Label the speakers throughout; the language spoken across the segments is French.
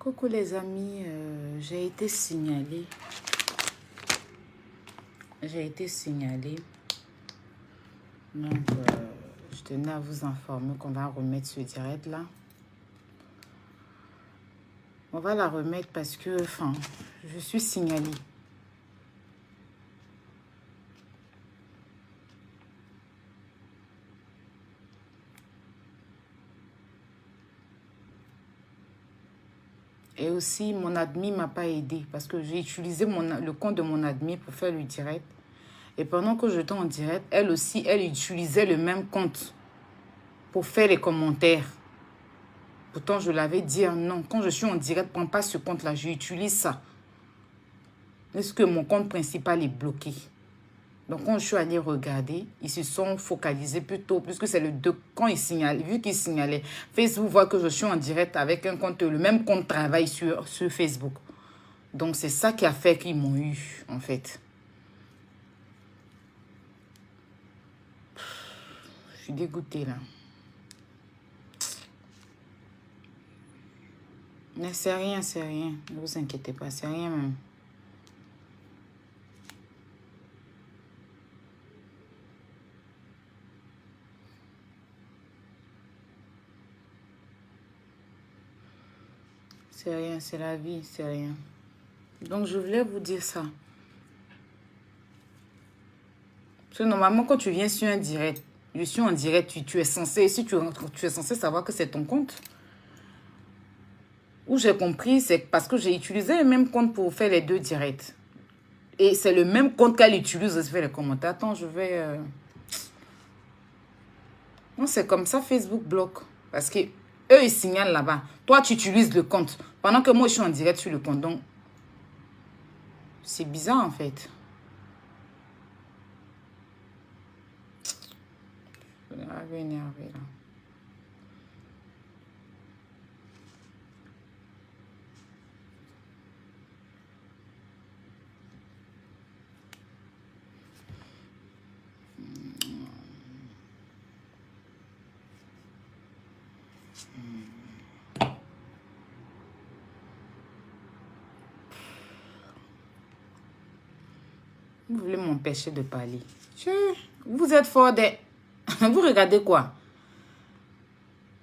Speaker 1: Coucou les amis, j'ai été signalée. Donc, je tenais à vous informer qu'on va remettre ce direct là. On va la remettre parce que, je suis signalée. Et aussi, mon admin ne m'a pas aidé parce que j'ai utilisé le compte de mon admin pour faire le direct. Et pendant que j'étais en direct, elle aussi, elle utilisait le même compte pour faire les commentaires. Pourtant, je l'avais dit, non, quand je suis en direct, prends pas ce compte-là, j'utilise ça. Est-ce que mon compte principal est bloqué? Donc, quand je suis allée regarder, ils se sont focalisés plutôt, puisque c'est le 2, quand ils signalent, vu qu'ils signalaient, Facebook voit que je suis en direct avec un compte, le même compte travail sur Facebook. Donc, c'est ça qui a fait qu'ils m'ont eu, en fait. Je suis dégoûtée, là. Mais c'est rien, c'est rien. Ne vous inquiétez pas, c'est rien même. C'est rien, c'est la vie, c'est rien. Donc, je voulais vous dire ça. Parce que normalement, quand tu viens sur un direct, je suis en direct, tu es censé, si tu es censé savoir que c'est ton compte. Où j'ai compris, c'est parce que j'ai utilisé le même compte pour faire les 2 directs. Et c'est le même compte qu'elle utilise pour faire les commentaires. Attends, je vais... Non, c'est comme ça, Facebook bloque. Parce que eux, ils signalent là-bas. Toi, tu utilises le compte. Pendant que moi, je suis en direct sur le compte. Donc, c'est bizarre, en fait. Je suis énervée, là. Vous voulez m'empêcher de parler. Vous êtes fort des... Vous regardez quoi?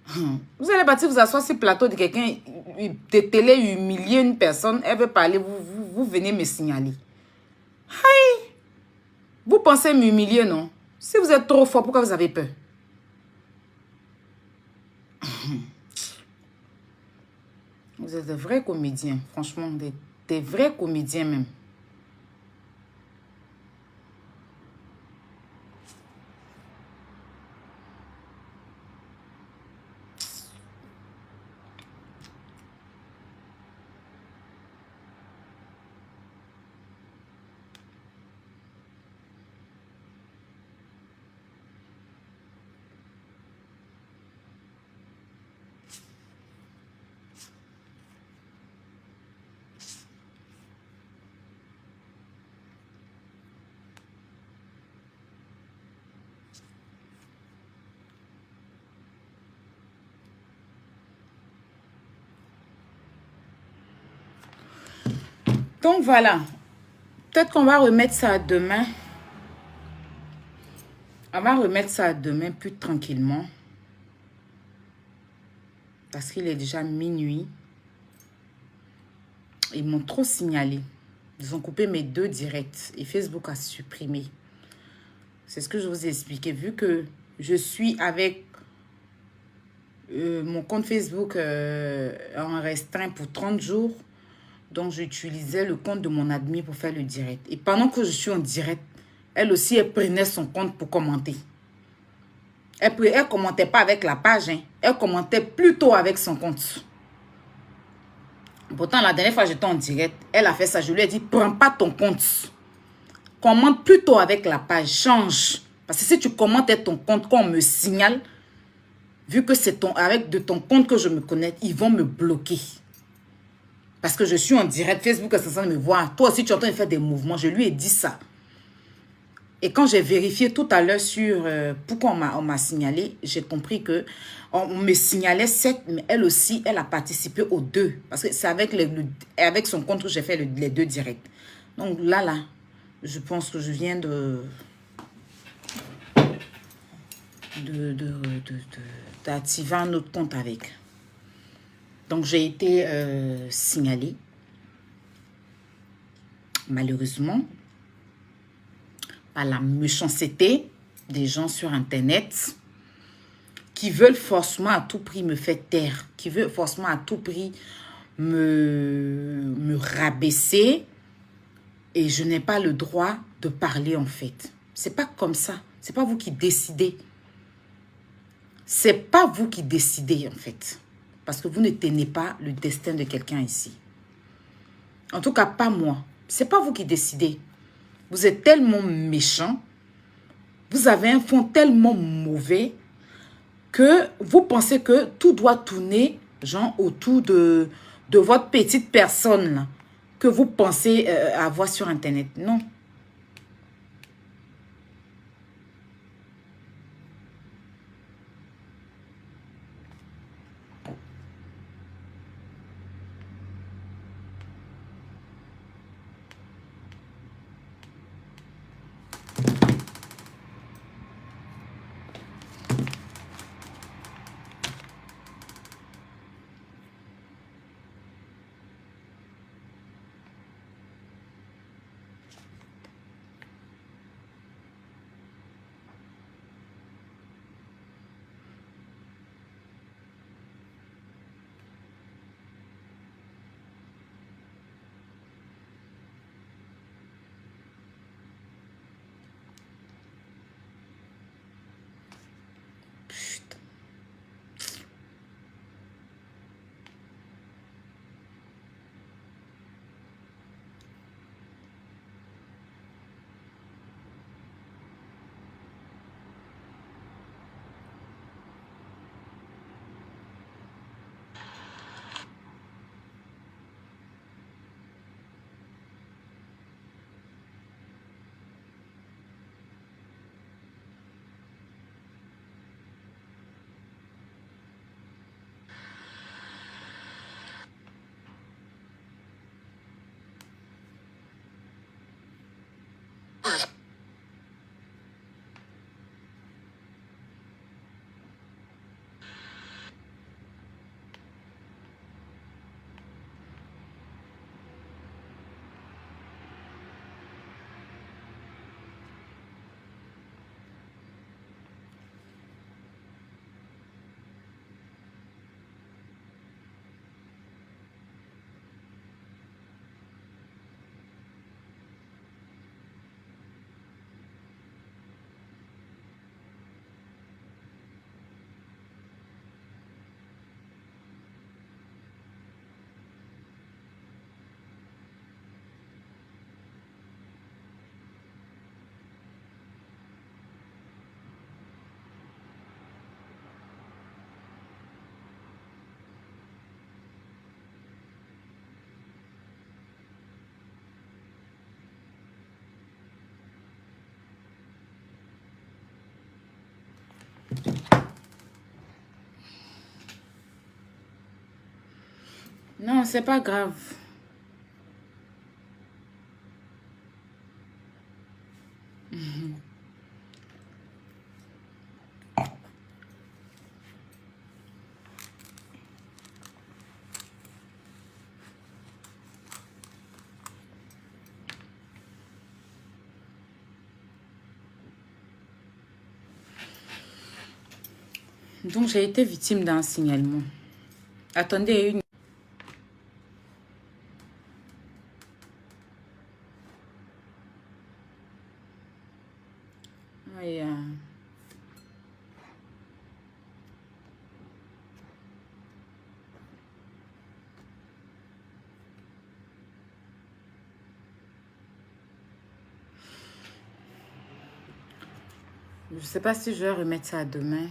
Speaker 1: Vous allez partir vous asseoir sur le plateau de quelqu'un, de télé, humilier une personne, elle veut parler, vous venez me signaler. Aïe! Vous pensez m'humilier, non? Si vous êtes trop fort, pourquoi vous avez peur? Vous êtes des vrais comédiens, franchement, des vrais comédiens même. Donc voilà, peut-être qu'on va remettre ça à demain. On va remettre ça à demain plus tranquillement. Parce qu'il est déjà minuit. Ils m'ont trop signalé. Ils ont coupé mes 2 directs et Facebook a supprimé. C'est ce que je vous ai expliqué. Vu que je suis avec mon compte Facebook en restreint pour 30 jours. Donc, j'utilisais le compte de mon admin pour faire le direct. Et pendant que je suis en direct, elle aussi, elle prenait son compte pour commenter. Elle ne commentait pas avec la page. Hein. Elle commentait plutôt avec son compte. Pourtant, la dernière fois, j'étais en direct. Elle a fait ça. Je lui ai dit, prends pas ton compte. Commente plutôt avec la page. Change. Parce que si tu commentes ton compte, quand on me signale, vu que c'est avec de ton compte que je me connecte, ils vont me bloquer. Parce que je suis en direct, Facebook est censé me voir. Toi aussi, tu es en train de faire des mouvements. Je lui ai dit ça. Et quand j'ai vérifié tout à l'heure sur pourquoi on m'a signalé, j'ai compris que on me signalait 7, mais elle aussi, elle a participé aux 2. Parce que c'est avec, avec son compte que j'ai fait les 2 directs. Donc là, je pense que je viens d'activer un autre compte avec. Donc j'ai été signalée. Malheureusement, par la méchanceté des gens sur Internet qui veulent forcément à tout prix me faire taire, qui veulent forcément à tout prix me rabaisser, et je n'ai pas le droit de parler en fait. C'est pas comme ça. C'est pas vous qui décidez. C'est pas vous qui décidez en fait. Parce que vous ne tenez pas le destin de quelqu'un ici. En tout cas, pas moi. C'est pas vous qui décidez. Vous êtes tellement méchant. Vous avez un fond tellement mauvais que vous pensez que tout doit tourner, genre, autour de votre petite personne là, que vous pensez avoir sur Internet. Non. Non, c'est pas grave. Donc, j'ai été victime d'un signalement. Attendez une... Oui, je ne sais pas si je vais remettre ça demain.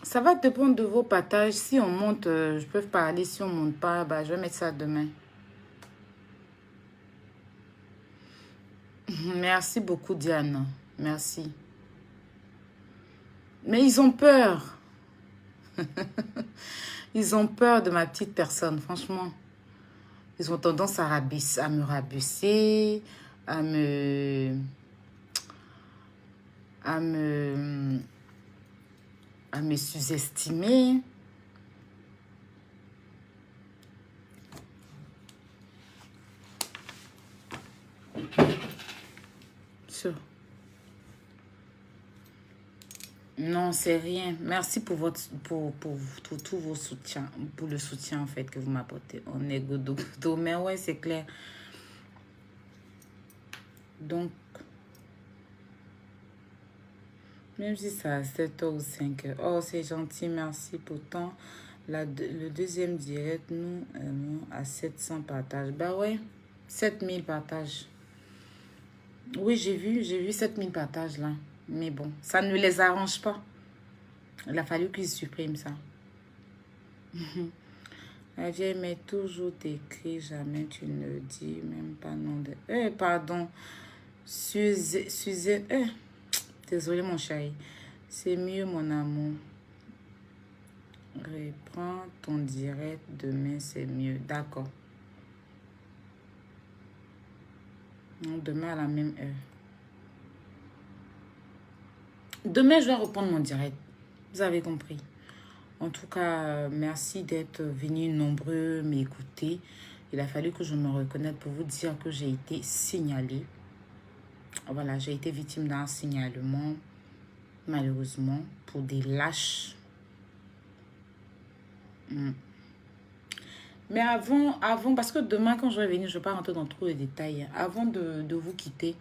Speaker 1: Ça va dépendre de vos partages. Si on monte, je peux parler. Si on monte pas, bah, je vais mettre ça demain. Merci beaucoup, Diane. Merci. Mais ils ont peur. Ils ont peur de ma petite personne, franchement. Ils ont tendance à me rabaisser, à me... à me... à me sous-estimer. Sûr. Non, c'est rien. Merci pour tous vos soutiens, pour le soutien en fait que vous m'apportez. On est godo. Mais ouais, c'est clair. Donc, même si ça a 7 heures ou 5 heures. Oh, c'est gentil, merci. Pourtant, le deuxième direct, nous à 700 partages. Bah ouais, 7000 partages. Oui, j'ai vu 7000 partages là. Mais bon, ça ne les arrange pas. Il a fallu qu'ils suppriment ça. La vieille met toujours t'écrit, jamais tu ne dis même pas nom de... pardon. Suzanne... désolé mon chéri. C'est mieux mon amour. Reprends ton direct demain, c'est mieux. D'accord. Demain à la même heure. Demain, je vais reprendre mon direct. Vous avez compris. En tout cas, merci d'être venus nombreux m'écouter. Il a fallu que je me reconnais pour vous dire que j'ai été signalée. Voilà, j'ai été victime d'un signalement, malheureusement, pour des lâches. Mais avant, parce que demain, quand je vais venir, je ne vais pas rentrer dans trop de détails. Avant de vous quitter,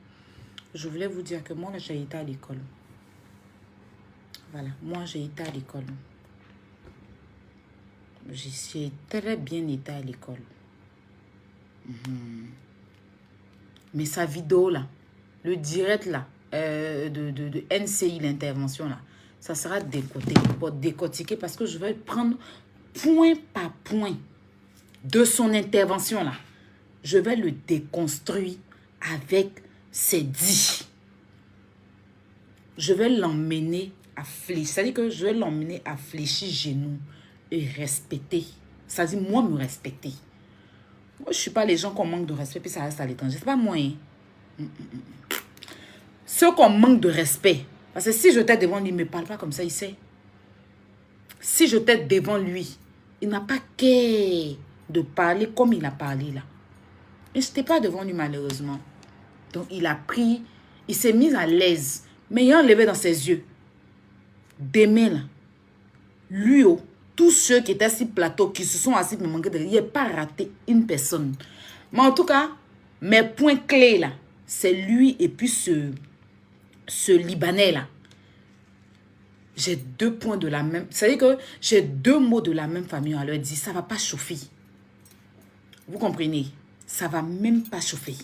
Speaker 1: je voulais vous dire que moi, j'ai été à l'école. Voilà, moi, j'ai été à l'école. J'ai très bien été à l'école. Mais sa vidéo, là, le direct, là, de NCI, l'intervention, là, ça sera décortiqué parce que je vais prendre point par point de son intervention, là. Je vais le déconstruire avec ses dits. Je vais l'emmener à fléchir. C'est-à-dire que je vais l'emmener à fléchir genoux et respecter. C'est-à-dire, moi, me respecter. Moi, je ne suis pas les gens qu'on manque de respect puis ça reste à l'étranger. C'est pas moi. Hein. Ceux qu'on manque de respect. Parce que si je t'ai devant lui, il ne me parle pas comme ça, il sait. Si je t'ai devant lui, il n'a pas qu'à de parler comme il a parlé là. Mais je n'étais pas devant lui malheureusement. Donc il a pris, il s'est mis à l'aise. Mais il a enlevé dans ses yeux. Demain là, lui, tous ceux qui étaient sur le plateau, qui se sont assis pour me manquer de il n'a pas raté une personne. Mais en tout cas, mes points clés là, c'est lui et puis ce Libanais là. J'ai 2 points de la même... C'est-à-dire que j'ai 2 mots de la même famille. On leur dit, ça ne va pas chauffer. Vous comprenez? Ça ne va même pas chauffer.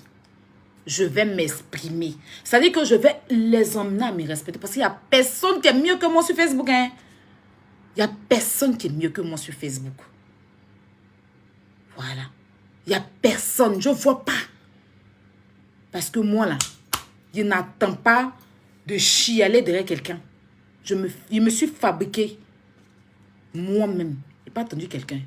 Speaker 1: Je vais m'exprimer. C'est-à-dire que je vais les emmener à me respecter. Parce qu'il n'y a personne qui est mieux que moi sur Facebook. Hein? Il n'y a personne qui est mieux que moi sur Facebook. Voilà. Il n'y a personne. Je ne vois pas. Parce que moi, là, je n'attends pas de chialer derrière quelqu'un. Je me suis fabriqué moi-même. Je n'ai pas attendu quelqu'un.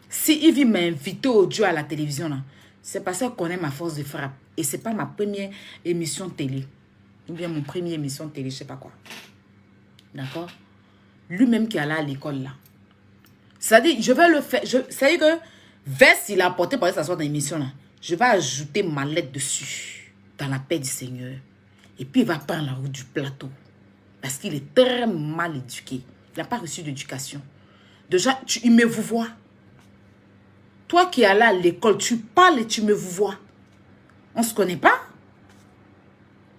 Speaker 1: Si Yves m'a invité au Dieu à la télévision, là, c'est parce qu'il connaît ma force de frappe. Et ce n'est pas ma première émission télé. Ou bien mon première émission télé, je ne sais pas quoi. D'accord? Lui-même qui est allé à l'école, là. C'est-à-dire, je vais le faire. C'est-à-dire que, veste, il a apporté pour aller s'asseoir dans l'émission, là. Je vais ajouter ma lettre dessus. Dans la paix du Seigneur. Et puis, il va prendre la route du plateau. Parce qu'il est très mal éduqué. Il n'a pas reçu d'éducation. Déjà, il me vous voit. Toi qui es allé à l'école, tu parles et tu me vous vois. On ne se connaît pas.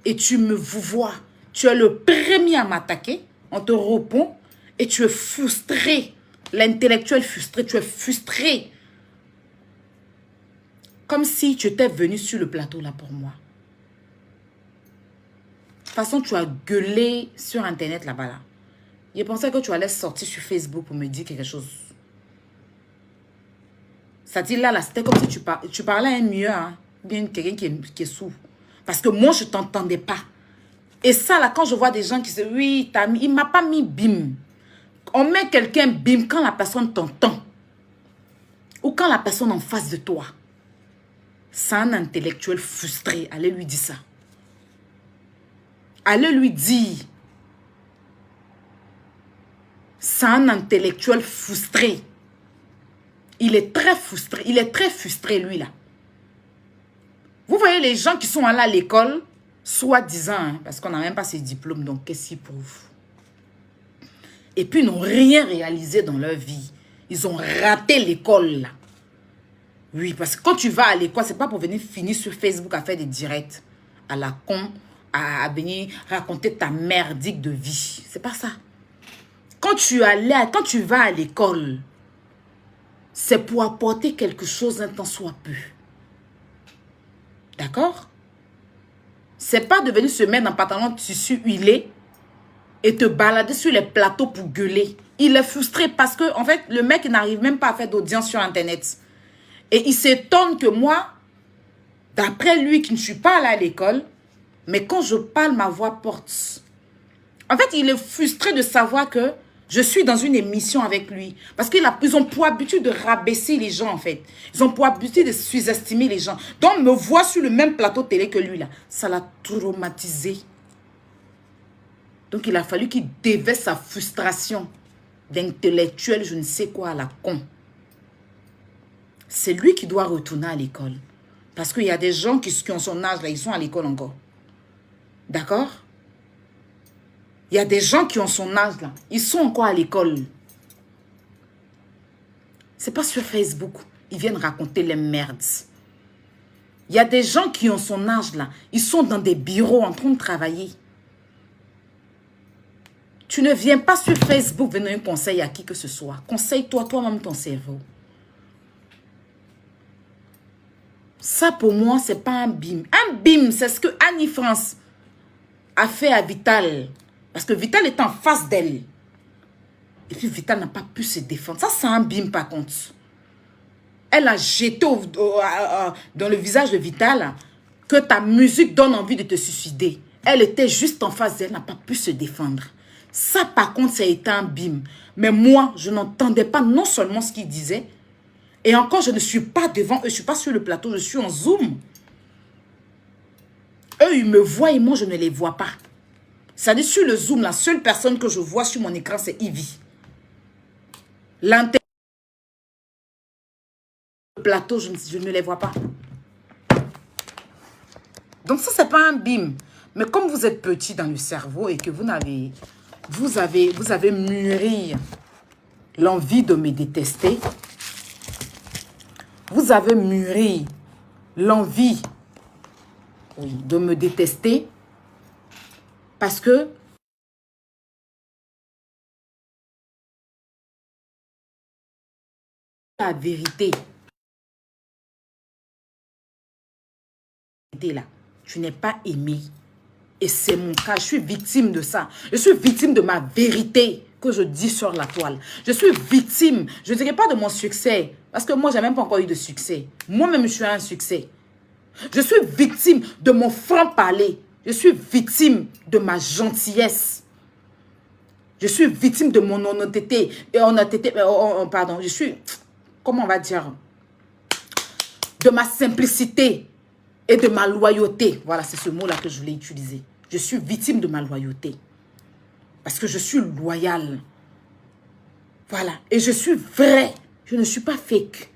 Speaker 1: Et tu me vous vois. Tu es le premier à m'attaquer. On te répond. Et tu es frustré. L'intellectuel frustré. Tu es frustré. Comme si tu étais venu sur le plateau là pour moi. De toute façon, tu as gueulé sur Internet là-bas. Là. Je pensais que tu allais sortir sur Facebook pour me dire quelque chose. Ça dit là, c'était comme si tu parlais à un mieux, hein, bien quelqu'un qui est sourd. Parce que moi, je ne t'entendais pas. Et ça, là, quand je vois des gens qui se disent, oui, il ne m'a pas mis bim. On met quelqu'un bim quand la personne t'entend. Ou quand la personne en face de toi. C'est un intellectuel frustré. Allez lui dire ça. Allez lui dire. C'est un intellectuel frustré. Il est très frustré. Il est très frustré, lui, là. Vous voyez les gens qui sont allés à l'école, soi-disant, hein, parce qu'on n'a même pas ces diplômes, donc qu'est-ce qu'ils prouvent? Et puis, ils n'ont rien réalisé dans leur vie. Ils ont raté l'école, là. Oui, parce que quand tu vas à l'école, c'est pas pour venir finir sur Facebook à faire des directs à la con, à venir raconter ta merdique de vie. C'est pas ça. Quand tu vas à l'école, c'est pour apporter quelque chose un temps soit peu. D'accord? C'est pas de venir se mettre en pantalon de tissu huilé et te balader sur les plateaux pour gueuler. Il est frustré parce que, en fait, le mec n'arrive même pas à faire d'audience sur Internet. Et il s'étonne que moi, d'après lui, qui ne suis pas allé à l'école, mais quand je parle, ma voix porte. En fait, il est frustré de savoir que je suis dans une émission avec lui. Parce qu'ils ont pour habitude de rabaisser les gens, en fait. Ils ont pour habitude de sous-estimer les gens. Donc, me voir sur le même plateau télé que lui, là, ça l'a traumatisé. Donc, il a fallu qu'il déverse sa frustration d'intellectuel, je ne sais quoi, à la con. C'est lui qui doit retourner à l'école. Parce qu'il y a des gens qui ont son âge, là, ils sont à l'école encore. D'accord? Il y a des gens qui ont son âge, là. Ils sont encore à l'école. C'est pas sur Facebook. Ils viennent raconter les merdes. Il y a des gens qui ont son âge, là. Ils sont dans des bureaux en train de travailler. Tu ne viens pas sur Facebook venir un conseil à qui que ce soit. Conseille-toi toi-même ton cerveau. Ça, pour moi, c'est pas un bim. Un bim, c'est ce que Annie France a fait à Vital. Parce que Vital est en face d'elle. Et puis Vital n'a pas pu se défendre. Ça, c'est un bim par contre. Elle a jeté dans le visage de Vital que ta musique donne envie de te suicider. Elle était juste en face d'elle, n'a pas pu se défendre. Ça, par contre, ça a été un bim. Mais moi, je n'entendais pas non seulement ce qu'il disait, et encore, je ne suis pas devant eux, je ne suis pas sur le plateau, je suis en Zoom. Eux, ils me voient et moi, je ne les vois pas. C'est-à-dire, sur le Zoom, la seule personne que je vois sur mon écran, c'est Ivy. L'antenne, le plateau, je ne les vois pas. Donc ça, c'est pas un bim. Mais comme vous êtes petit dans le cerveau et que vous avez mûri l'envie de me détester, vous avez mûri l'envie de me détester parce que la vérité, là, tu n'es pas aimé. Et c'est mon cas, je suis victime de ça. Je suis victime de ma vérité que je dis sur la toile. Je suis victime, je ne dirais pas de mon succès, parce que moi, je n'ai même pas encore eu de succès. Moi-même, je suis un succès. Je suis victime de mon franc-parler. Je suis victime de ma gentillesse. Je suis victime de mon honnêteté. Pardon, je suis, comment on va dire, de ma simplicité et de ma loyauté. Voilà, c'est ce mot-là que je voulais utiliser. Je suis victime de ma loyauté. Parce que je suis loyale. Voilà. Et je suis vrai. Je ne suis pas fake.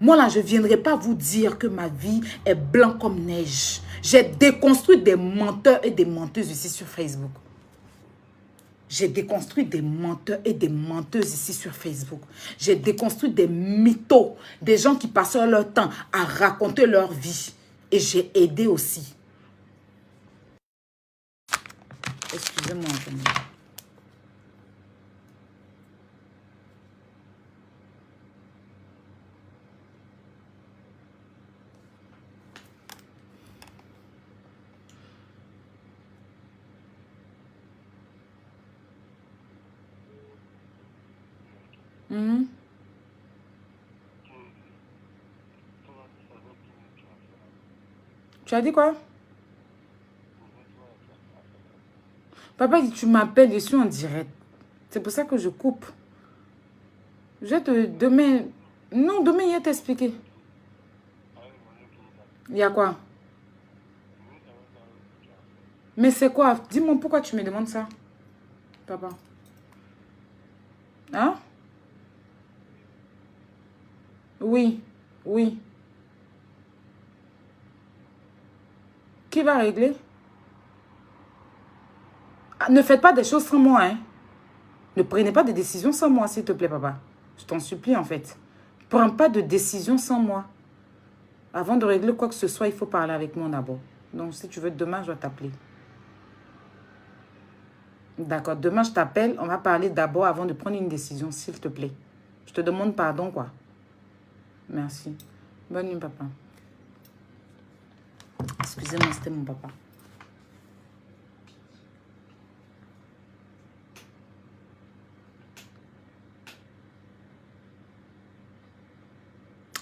Speaker 1: Moi, là, je ne viendrai pas vous dire que ma vie est blanc comme neige. J'ai déconstruit des menteurs et des menteuses ici sur Facebook. J'ai déconstruit des menteurs et des menteuses ici sur Facebook. J'ai déconstruit des mythos, des gens qui passaient leur temps à raconter leur vie. Et j'ai aidé aussi. Excusez-moi. Mhm. Tu as dit quoi? Papa dit, tu m'appelles, je suis en direct. C'est pour ça que je coupe. Je vais te... Demain... Non, demain, il va t'expliquer. Il y a quoi? Mais c'est quoi? Dis-moi pourquoi tu me demandes ça, papa. Hein? Oui, oui. Qui va régler? Ah, ne faites pas des choses sans moi, hein. Ne prenez pas de décisions sans moi, s'il te plaît, papa. Je t'en supplie, en fait. Prends pas de décision sans moi. Avant de régler quoi que ce soit, il faut parler avec moi d'abord. Donc, si tu veux, demain, je vais t'appeler. D'accord, demain, je t'appelle. On va parler d'abord avant de prendre une décision, s'il te plaît. Je te demande pardon, quoi. Merci. Bonne nuit, papa. Excusez-moi, c'était mon papa.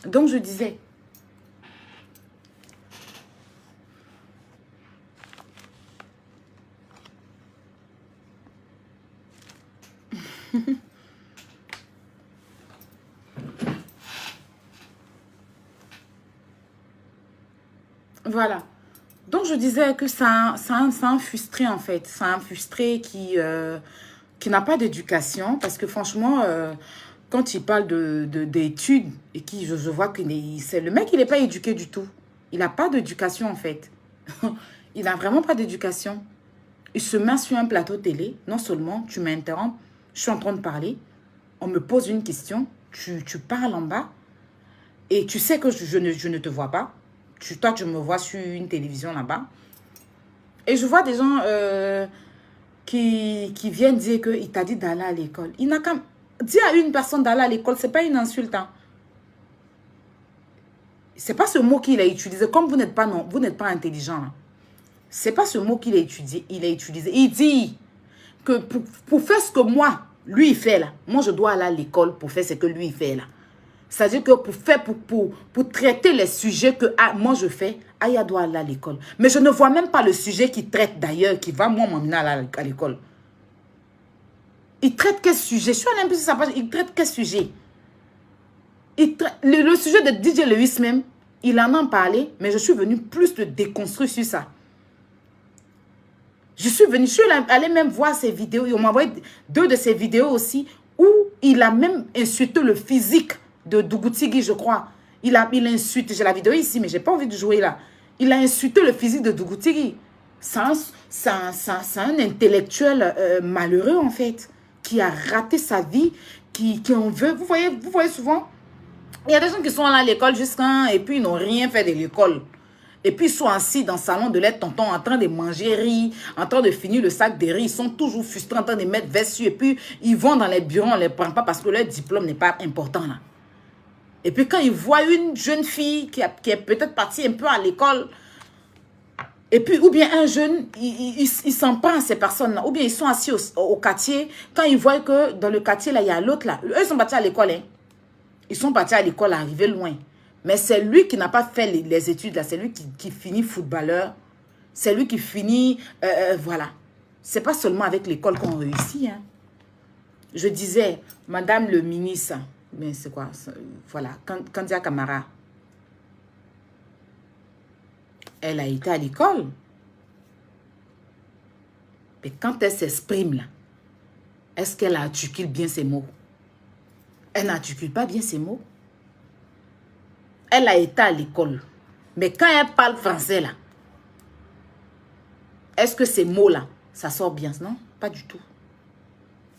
Speaker 1: Donc, je disais... Voilà. Donc, je disais que c'est un frustré, en fait. C'est un frustré qui n'a pas d'éducation. Parce que, franchement, quand il parle d'études, et qui, je vois que c'est le mec, il n'est pas éduqué du tout. Il n'a pas d'éducation, en fait. Il n'a vraiment pas d'éducation. Il se met sur un plateau télé. Non seulement, tu m'interromps, je suis en train de parler. On me pose une question. Tu parles en bas. Et tu sais que je ne te vois pas. Toi, tu me vois sur une télévision là-bas. Et je vois des gens qui viennent dire qu'il t'a dit d'aller à l'école. Il n'a qu'à dire à une personne d'aller à l'école, ce n'est pas une insulte. Hein. Ce n'est pas ce mot qu'il a utilisé. Comme vous n'êtes pas, non, vous n'êtes pas intelligent. Ce n'est pas ce mot qu'il a utilisé. Il dit que pour faire ce que moi, lui, il fait là, moi, je dois aller à l'école pour faire ce que lui, il fait là. C'est-à-dire que pour traiter les sujets que moi je fais, Aya doit aller à l'école. Mais je ne vois même pas le sujet qu'il traite d'ailleurs, qui va moi m'emmener à l'école. Il traite quel sujet? Je suis allée un peu sur sa page, il traite quel sujet? Le sujet de DJ Lewis même, il en a parlé, mais je suis venue plus le déconstruire sur ça. Je suis allée même voir ses vidéos. On m'a envoyé 2 de ses vidéos aussi, où il a même insulté le physique de Dougoutigui, je crois. Il insulte, j'ai la vidéo ici, mais je n'ai pas envie de jouer là. Il a insulté le physique de Dougoutigui. C'est un intellectuel malheureux, en fait, qui a raté sa vie, qui en veut. Vous voyez souvent, il y a des gens qui sont là à l'école jusqu'à... Et puis, ils n'ont rien fait de l'école. Et puis, ils sont assis dans le salon de leur tonton en train de manger riz, en train de finir le sac de riz. Ils sont toujours frustrés en train de mettre veste. Et puis, ils vont dans les bureaux, on ne les prend pas parce que leur diplôme n'est pas important là. Et puis, quand ils voient une jeune fille qui est peut-être partie un peu à l'école, et puis, ou bien un jeune, il s'en prend à ces personnes-là. Ou bien, ils sont assis au quartier. Quand ils voient que dans le quartier, là, il y a l'autre là. Eux, ils sont partis à l'école, hein. Ils sont partis à l'école, arrivés loin. Mais c'est lui qui n'a pas fait les études, là. C'est lui qui finit footballeur. C'est lui qui finit... voilà. C'est pas seulement avec l'école qu'on réussit. Hein. Je disais, Madame le ministre, mais c'est quoi? Voilà, Kandia Camara. Elle a été à l'école. Mais quand elle s'exprime, là, est-ce qu'elle articule bien ses mots? Elle n'articule pas bien ses mots. Elle a été à l'école. Mais quand elle parle français, là, est-ce que ces mots-là, ça sort bien? Non, pas du tout.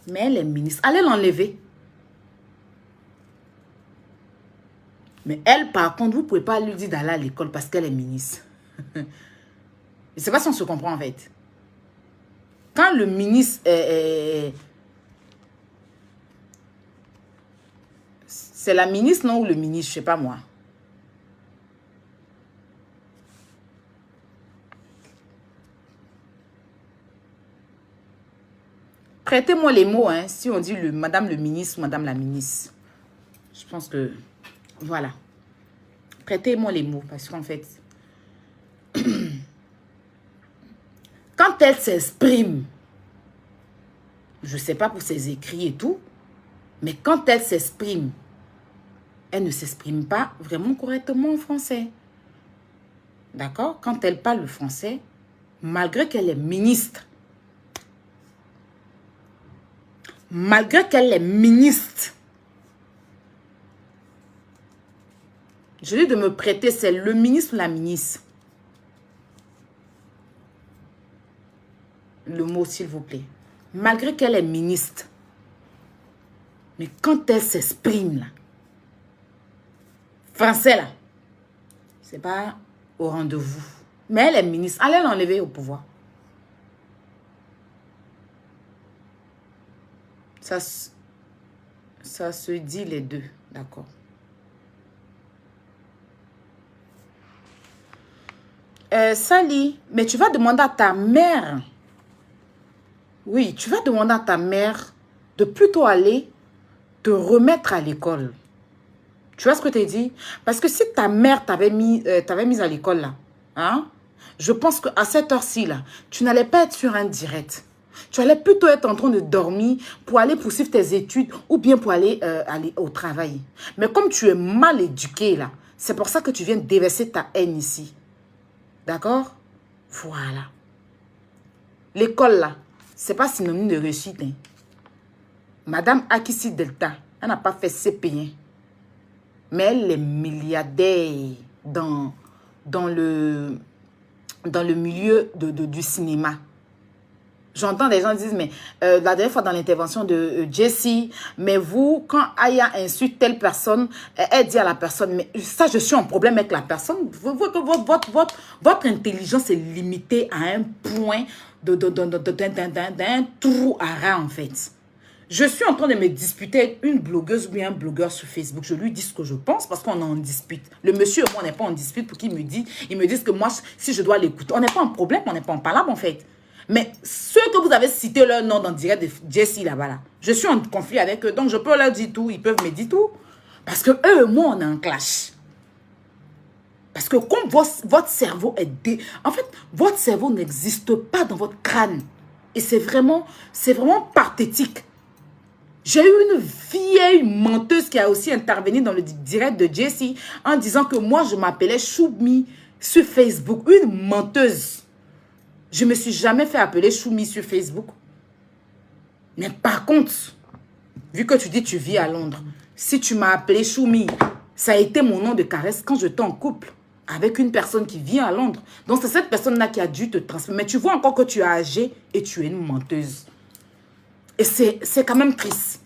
Speaker 1: Mais elle est ministre. Allez l'enlever. Mais elle, par contre, vous ne pouvez pas lui dire d'aller à l'école parce qu'elle est ministre. Je ne sais pas si on se comprend en fait. Quand le ministre c'est la ministre, non, ou le ministre, je ne sais pas moi. Prêtez-moi les mots, hein, si on dit le madame le ministre ou madame la ministre. Je pense que, voilà. Prêtez-moi les mots, parce qu'en fait, quand elle s'exprime, je ne sais pas pour ses écrits et tout, mais quand elle s'exprime, elle ne s'exprime pas vraiment correctement en français. D'accord? Quand elle parle le français, malgré qu'elle est ministre, je lui dis de me prêter, c'est le ministre ou la ministre. Le mot, s'il vous plaît. Malgré qu'elle est ministre, mais quand elle s'exprime, là, français, là, c'est pas au rendez-vous. Mais elle est ministre. Allez l'enlever au pouvoir. Ça se dit les deux. D'accord. Sally, mais tu vas demander à ta mère. Oui, tu vas demander à ta mère de plutôt aller te remettre à l'école. Tu vois ce que je t'ai dit? Parce que si ta mère t'avait mise à l'école, là, hein, je pense qu'à cette heure-ci, là, tu n'allais pas être sur un direct. Tu allais plutôt être en train de dormir pour aller poursuivre tes études ou bien pour aller au travail. Mais comme tu es mal éduqué, là, c'est pour ça que tu viens déverser ta haine ici. D'accord? Voilà. L'école, là, c'est pas synonyme de réussite. Hein. Madame Akissi Delta, elle n'a pas fait CP1. Mais elle est milliardaire dans le milieu du cinéma. J'entends des gens dire, mais la dernière fois dans l'intervention de Jessie, mais vous, quand Aya insulte telle personne, elle dit à la personne, mais ça, je suis en problème avec la personne. Votre intelligence est limitée à un point d'un trou à ras, en fait. Je suis en train de me disputer avec une blogueuse ou bien un blogueur sur Facebook. Je lui dis ce que je pense parce qu'on est en dispute. Le monsieur et moi, on n'est pas en dispute pour qu'il me dise, ils me disent que moi, si je dois l'écouter, on n'est pas en problème, on n'est pas en palabre, en fait. Mais ceux que vous avez cité leur nom dans le direct de Jessie là-bas, là, je suis en conflit avec eux. Donc, je peux leur dire tout. Ils peuvent me dire tout. Parce que eux et moi, on est en clash. Parce que comme votre cerveau est... En fait, votre cerveau n'existe pas dans votre crâne. Et c'est vraiment pathétique. J'ai eu une vieille menteuse qui a aussi intervenu dans le direct de Jessie en disant que moi, je m'appelais Choumi sur Facebook. Une menteuse. Je ne me suis jamais fait appeler Choumi sur Facebook. Mais par contre, vu que tu dis que tu vis à Londres, si tu m'as appelé Choumi, ça a été mon nom de caresse quand j'étais en couple avec une personne qui vit à Londres. Donc, c'est cette personne-là qui a dû te transmettre. Mais tu vois encore que tu es âgée et tu es une menteuse. Et c'est quand même triste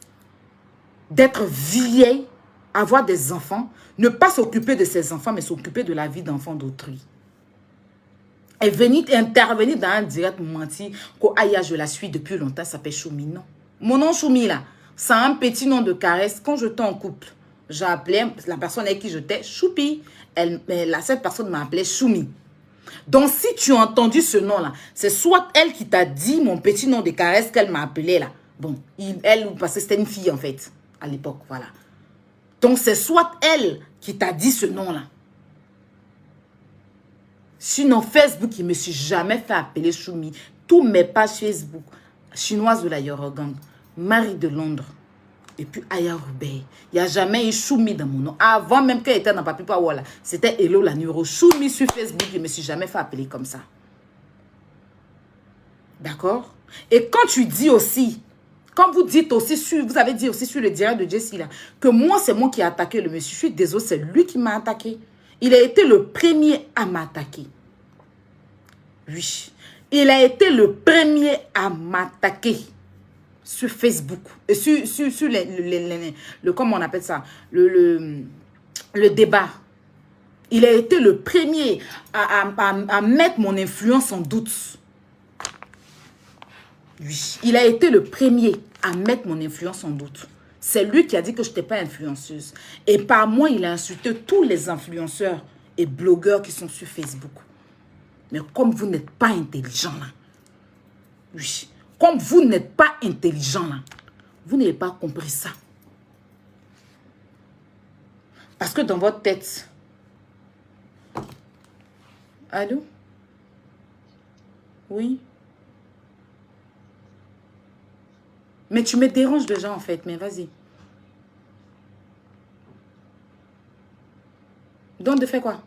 Speaker 1: d'être vieille, avoir des enfants, ne pas s'occuper de ses enfants, mais s'occuper de la vie d'enfants d'autrui. Et venir intervenir dans un direct mentir que Aya, je la suis depuis longtemps, ça s'appelle Choumi. Non. Mon nom Choumi, là, c'est un petit nom de caresse. Quand j'étais en couple, j'ai appelé la personne avec qui j'étais Choupi. Cette personne m'a appelé Choumi. Donc, si tu as entendu ce nom-là, c'est soit elle qui t'a dit mon petit nom de caresse qu'elle m'a appelé là. Bon, parce que c'était une fille en fait, à l'époque, voilà. Donc, c'est soit elle qui t'a dit ce nom-là. Sinon, Facebook, il ne me suis jamais fait appeler Choumi. Tous mes pages Facebook, chinoise de la Yorogang, Marie de Londres, et puis Aya Roubaix. Il n'y a jamais eu Choumi dans mon nom. Avant même qu'elle était dans Papi Pawala, c'était Hello la numéro Choumi sur Facebook. Je ne me suis jamais fait appeler comme ça. D'accord? Et quand tu dis aussi, quand vous dites aussi, vous avez dit aussi sur le direct de Jessie là, que moi, c'est moi qui ai attaqué le monsieur. Je suis désolée, c'est lui qui m'a attaqué. Il a été le premier à m'attaquer. Oui. Il a été le premier à m'attaquer sur Facebook. Et sur comment on appelle ça? Le débat. Il a été le premier à mettre mon influence en doute. Oui. Il a été le premier à mettre mon influence en doute. C'est lui qui a dit que je n'étais pas influenceuse. Et par moi, il a insulté tous les influenceurs et blogueurs qui sont sur Facebook. Mais comme vous n'êtes pas intelligent, là, oui, Comme vous n'êtes pas intelligent là, vous n'avez pas compris ça. Parce que dans votre tête... Allô? Oui? Mais tu me déranges déjà en fait, mais vas-y. Donc de faire quoi?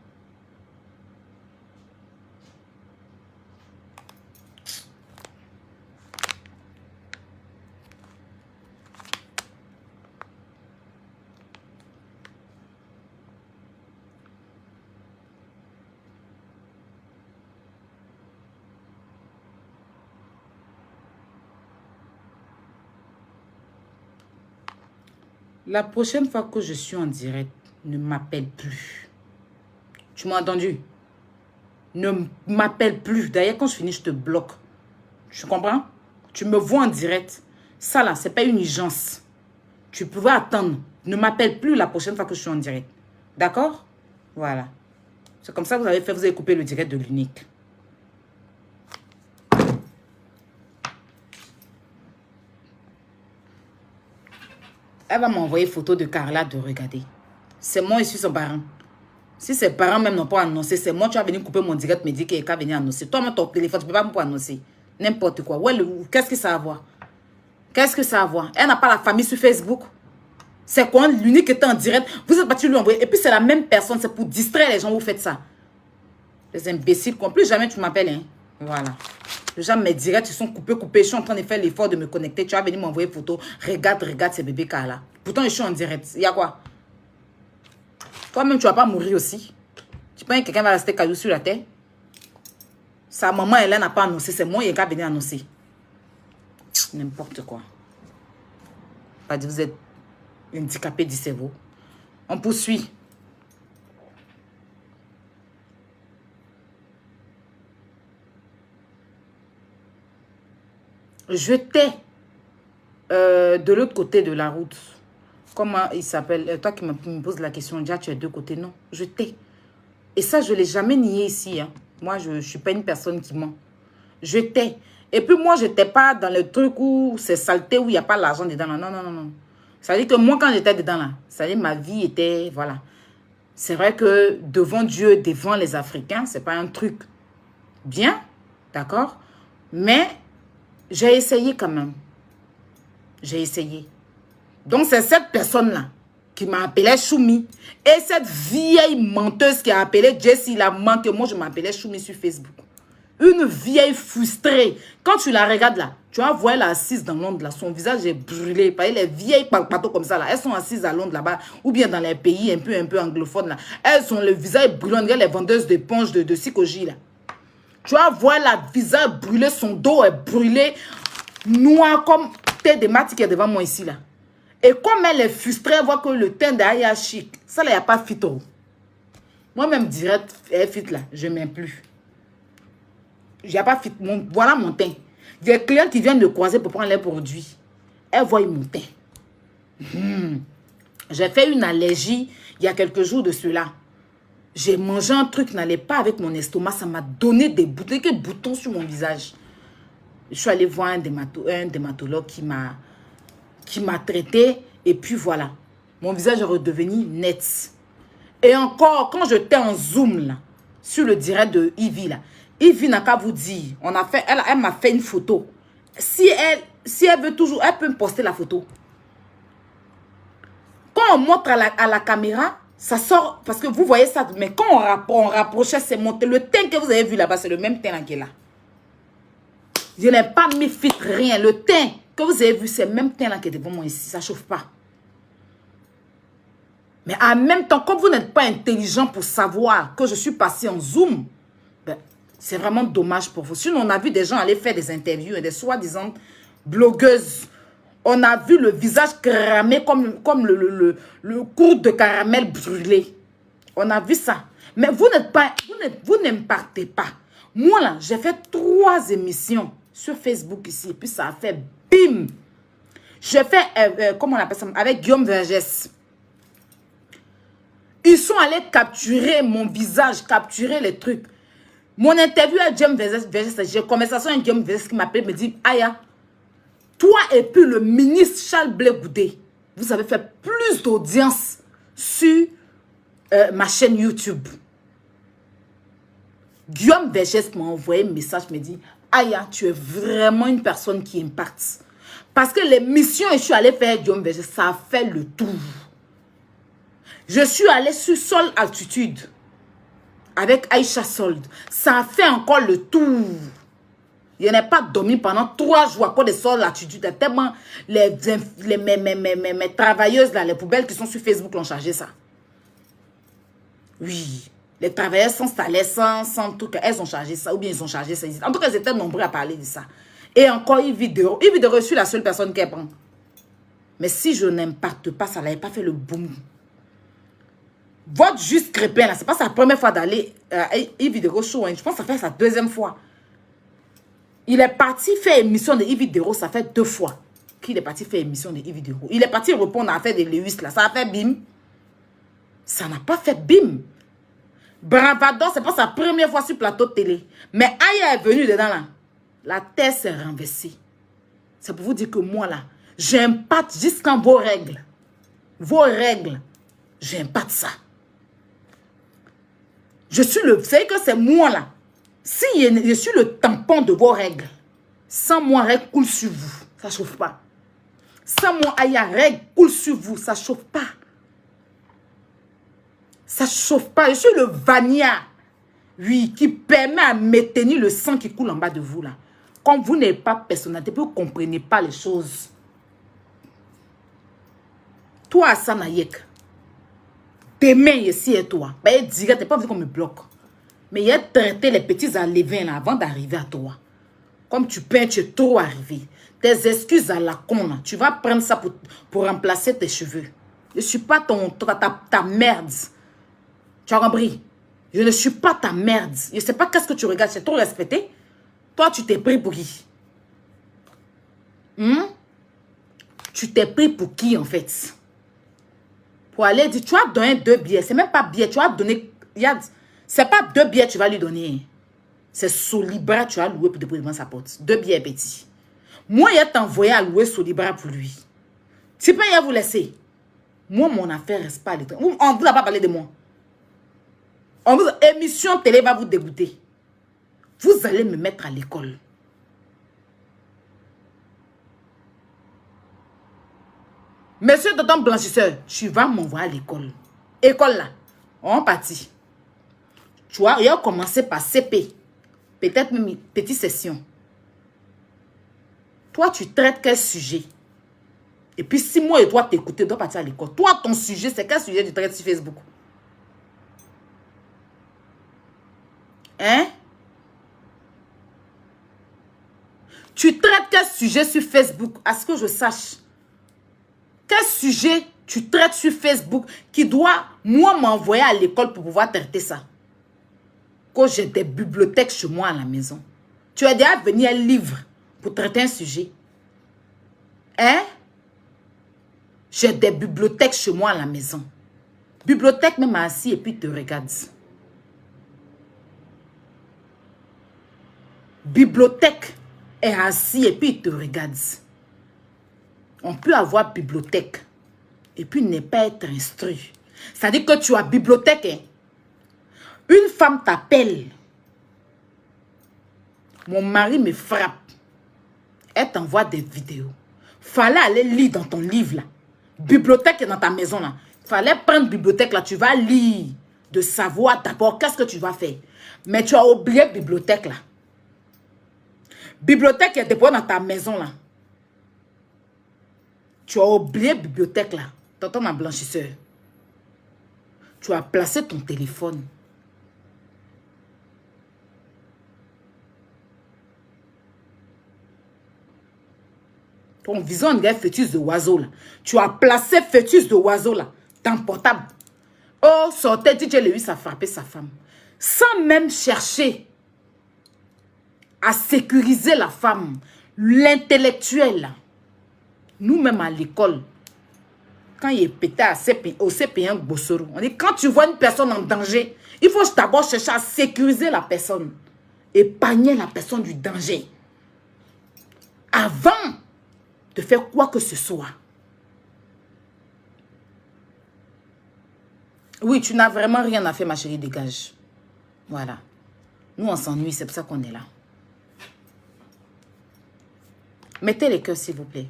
Speaker 1: La prochaine fois que je suis en direct, ne m'appelle plus. Tu m'as entendu? Ne m'appelle plus. D'ailleurs, quand je finis, je te bloque. Tu comprends? Tu me vois en direct. Ça là, c'est pas une urgence. Tu pouvais attendre. Ne m'appelle plus la prochaine fois que je suis en direct. D'accord? Voilà. C'est comme ça que vous avez fait. Vous avez coupé le direct de l'unique. Elle va m'envoyer photo de Carla de regarder. C'est moi, je suis son parent. Si ses parents même n'ont pas annoncé, c'est moi, tu vas venir couper mon direct, me dire qu'il qu'à venir annoncer. Toi-même, ton téléphone, tu ne peux pas me annoncer. N'importe quoi. Ouais, qu'est-ce que ça a à voir? Qu'est-ce que ça a à voir? Elle n'a pas la famille sur Facebook. C'est quoi? L'unique était en direct. Vous êtes parti lui envoyer. Et puis, c'est la même personne. C'est pour distraire les gens. Vous faites ça. Les imbéciles. Plus jamais tu m'appelles. Hein? Voilà. Déjà, mes directs, ils sont coupés. Je suis en train de faire l'effort de me connecter. Tu vas venir m'envoyer photo. Regarde ces bébés là. Pourtant, je suis en direct. Il y a quoi? Toi-même, tu vas pas mourir aussi. Tu penses que quelqu'un va rester caillou sur la terre? Sa maman, elle n'a pas annoncé. C'est moi qui vais venir annoncer. N'importe quoi. Pas dit, vous êtes handicapé du cerveau. On poursuit. Je t'ai de l'autre côté de la route. Comment il s'appelle? Toi qui me poses la question, déjà tu es de deux côtés. Non, je t'ai. Et ça, je ne l'ai jamais nié ici. Hein. Moi, je ne suis pas une personne qui ment. Je t'ai. Et puis moi, je n'étais pas dans le truc où c'est saleté, où il n'y a pas l'argent dedans. Là. Non, non, non, non. Ça veut dire que moi, quand j'étais dedans, là, ça veut dire que ma vie était... Voilà. C'est vrai que devant Dieu, devant les Africains, ce n'est pas un truc bien. D'accord? Mais j'ai essayé quand même. J'ai essayé. Donc, c'est cette personne-là qui m'a appelé Choumi. Et cette vieille menteuse qui a appelé Jessie la mente. Moi, je m'appelais Choumi sur Facebook. Une vieille frustrée. Quand tu la regardes là, tu vas voir elle assise dans Londres là. Son visage est brûlé. Par les vieilles patos comme ça là. Elles sont assises à Londres là-bas. Ou bien dans les pays un peu anglophones là. Elles ont le visage brûlé. On dirait les vendeuses d'éponges de Sikoji là. Tu vas voir la visage brûlé. Son dos est brûlé. Noir comme tête de Mati qui est devant moi ici là. Et comme elle est frustrée, elle voit que le teint derrière est chic. Ça, là, il n'y a pas fit. Moi-même, direct, elle fit là. Je ne m'aime plus. Il n'y a pas fit. Voilà mon teint. Des clients qui viennent me croiser pour prendre les produits. Elle voit mon teint. J'ai fait une allergie il y a quelques jours de cela. J'ai mangé un truc qui n'allait pas avec mon estomac. Ça m'a donné des boutons, quelques boutons sur mon visage. Je suis allée voir un dermatologue qui m'a traité. Et puis voilà. Mon visage est redevenu net. Et encore, quand j'étais en zoom là, sur le direct de Ivy là, Ivy n'a qu'à vous dire, elle m'a fait une photo. Si elle veut toujours, elle peut me poster la photo. Quand on montre à la caméra, ça sort, parce que vous voyez ça, mais quand on rapprochait, c'est monté. Le teint que vous avez vu là-bas, c'est le même teint là qui est là. Je n'ai pas mis filtre, rien. Le teint que vous avez vu, c'est le même teint là qui est devant moi ici. Ça ne chauffe pas. Mais en même temps, comme vous n'êtes pas intelligent pour savoir que je suis passé en zoom, ben, c'est vraiment dommage pour vous. Sinon, on a vu des gens aller faire des interviews et des soi-disant blogueuses. On a vu le visage cramé comme le cours de caramel brûlé. On a vu ça. Mais vous n'impartez pas. Moi, là, j'ai fait 3 émissions sur Facebook ici. Et puis, ça a fait bim. J'ai fait, comment on appelle ça, avec Guillaume Vergès. Ils sont allés capturer mon visage, capturer les trucs. Mon interview à Guillaume Vergès, j'ai une conversation avec Guillaume Vergès qui m'appelle, me dit, Aya, Toi et puis le ministre Charles Blé Goudé, vous avez fait plus d'audience sur ma chaîne YouTube. Guillaume Vergès m'a envoyé un message, me dit, Aya, tu es vraiment une personne qui impacte. Parce que les missions que je suis allée faire Guillaume Vergès, ça a fait le tour. Je suis allée sur Sol Altitude avec Aïcha Sold. Ça a fait encore le tour. Je n'ai pas dormi pendant 3 jours à cause de Sol Altitude. Tellement mes travailleuses, là, les poubelles qui sont sur Facebook, ont chargé ça. Oui. Les travailleurs sans salaire, sans tout, elles ont chargé ça. Ou bien ils ont chargé ça. En tout cas, elles étaient nombreux à parler de ça. Et encore une vidéo. Une vidéo, je suis la seule personne qui prend. Mais si je n'impacte pas, ça n'avait pas fait le boom. Votre juste Crépin, là, c'est pas sa première fois d'aller une vidéo show. Hein. Je pense que ça fait sa 2e fois. Il est parti faire émission de e-vidéo, ça fait 2 fois qu'il est parti faire émission de e-vidéo. Il est parti répondre à l'affaire de Lewis, là. Ça a fait bim. Ça n'a pas fait bim. Bravado, c'est pas sa première fois sur plateau de télé. Mais Aya est venue dedans, là. La terre s'est renversée. C'est pour vous dire que moi, là, j'impacte jusqu'en vos règles. Vos règles, j'impacte ça. Je suis le... Vous savez que c'est moi, là. Si je suis le tampon de vos règles, sans moi, règles coulent sur vous. Ça ne chauffe pas. Sans moi, Aya, règles coulent sur vous. Ça ne chauffe pas. Ça ne chauffe pas. Je suis le Vania. Oui, qui permet à maintenir le sang qui coule en bas de vous, là. Quand vous n'êtes pas personnalité, vous ne comprenez pas les choses. Toi, Hassan Ayek, demain, ici et toi, ben, il dirait, t'es pas vu qu'on me bloque. Mais il a traité les petits enlevins là avant d'arriver à toi. Comme tu peins, tu es trop arrivé. Tes excuses à la con, là, tu vas prendre ça pour remplacer tes cheveux. Je ne suis pas ta merde. Tu as compris? Je ne suis pas ta merde. Je ne sais pas qu'est-ce que tu regardes. C'est trop respecté. Toi, tu t'es pris pour qui? Tu t'es pris pour qui, en fait? Pour aller dire, tu as donné 2 billets. C'est même pas billets. Tu as donné... C'est pas 2 billets que tu vas lui donner. C'est Solibra tu as loué pour déposer devant sa porte. 2 billets petits. Moi, il a envoyé à louer Solibra pour lui. C'est pas il a vous laisser. Moi, mon affaire reste pas à l'étranger. On ne vous a pas parlé de moi. Émission télé va vous dégoûter. Vous allez me mettre à l'école. Monsieur Tonton Blanchisseur, tu vas m'envoyer à l'école. École là, on partit. Tu vois, il a commencé par CP. Peut-être même petite session. Toi, tu traites quel sujet? Et puis, si moi et toi t'écouter, tu dois partir à l'école. Toi, ton sujet, c'est quel sujet tu traites sur Facebook? Hein? Tu traites quel sujet sur Facebook? À ce que je sache. Quel sujet tu traites sur Facebook qui doit, moi, m'envoyer à l'école pour pouvoir traiter ça? Quand j'ai des bibliothèques chez moi à la maison. Tu as déjà venu un livre pour traiter un sujet. Hein? J'ai des bibliothèques chez moi à la maison. Bibliothèque même assis et puis te regarde. Bibliothèque est assis et puis il te regarde. On peut avoir bibliothèque et puis ne pas être instruit. C'est-à-dire que tu as bibliothèque. Hein? Une femme t'appelle. Mon mari me frappe. Elle t'envoie des vidéos. Fallait aller lire dans ton livre là. Bibliothèque est dans ta maison là. Fallait prendre bibliothèque là. Tu vas lire. De savoir d'abord qu'est-ce que tu vas faire. Mais tu as oublié bibliothèque là. Bibliothèque est déposée dans ta maison là. Tu as oublié bibliothèque là. Tonton ma blanchisseur. Tu as placé ton téléphone. Ton visage, on dirait fœtus de oiseau là. Tu as placé fœtus de oiseau là. Dans le portable. Oh, sortez, DJ Lewis a frappé sa femme. Sans même chercher à sécuriser la femme. L'intellectuel là. Nous-mêmes à l'école. Quand il est pété au CP1 Bossoro, on dit quand tu vois une personne en danger, il faut d'abord chercher à sécuriser la personne. Épargner la personne du danger. Avant de faire quoi que ce soit. Oui, tu n'as vraiment rien à faire, ma chérie, dégage. Voilà. Nous, on s'ennuie, c'est pour ça qu'on est là. Mettez les cœurs, s'il vous plaît.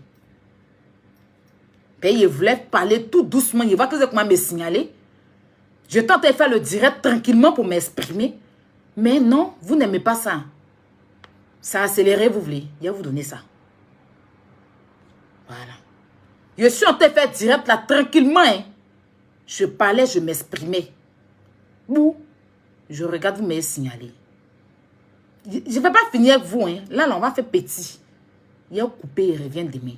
Speaker 1: Et il voulait parler tout doucement. Il va que c'est comment me signaler. Je tentais de faire le direct tranquillement pour m'exprimer. Mais non, vous n'aimez pas ça. Ça a accéléré, vous voulez. Il va vous donner ça. Voilà. Je suis en train de faire direct là tranquillement. Hein. Je parlais, je m'exprimais. Vous, je regarde, vous m'avez signalé. Je ne vais pas finir avec vous. Hein. Là, on va faire petit. Il a coupé et revient demain.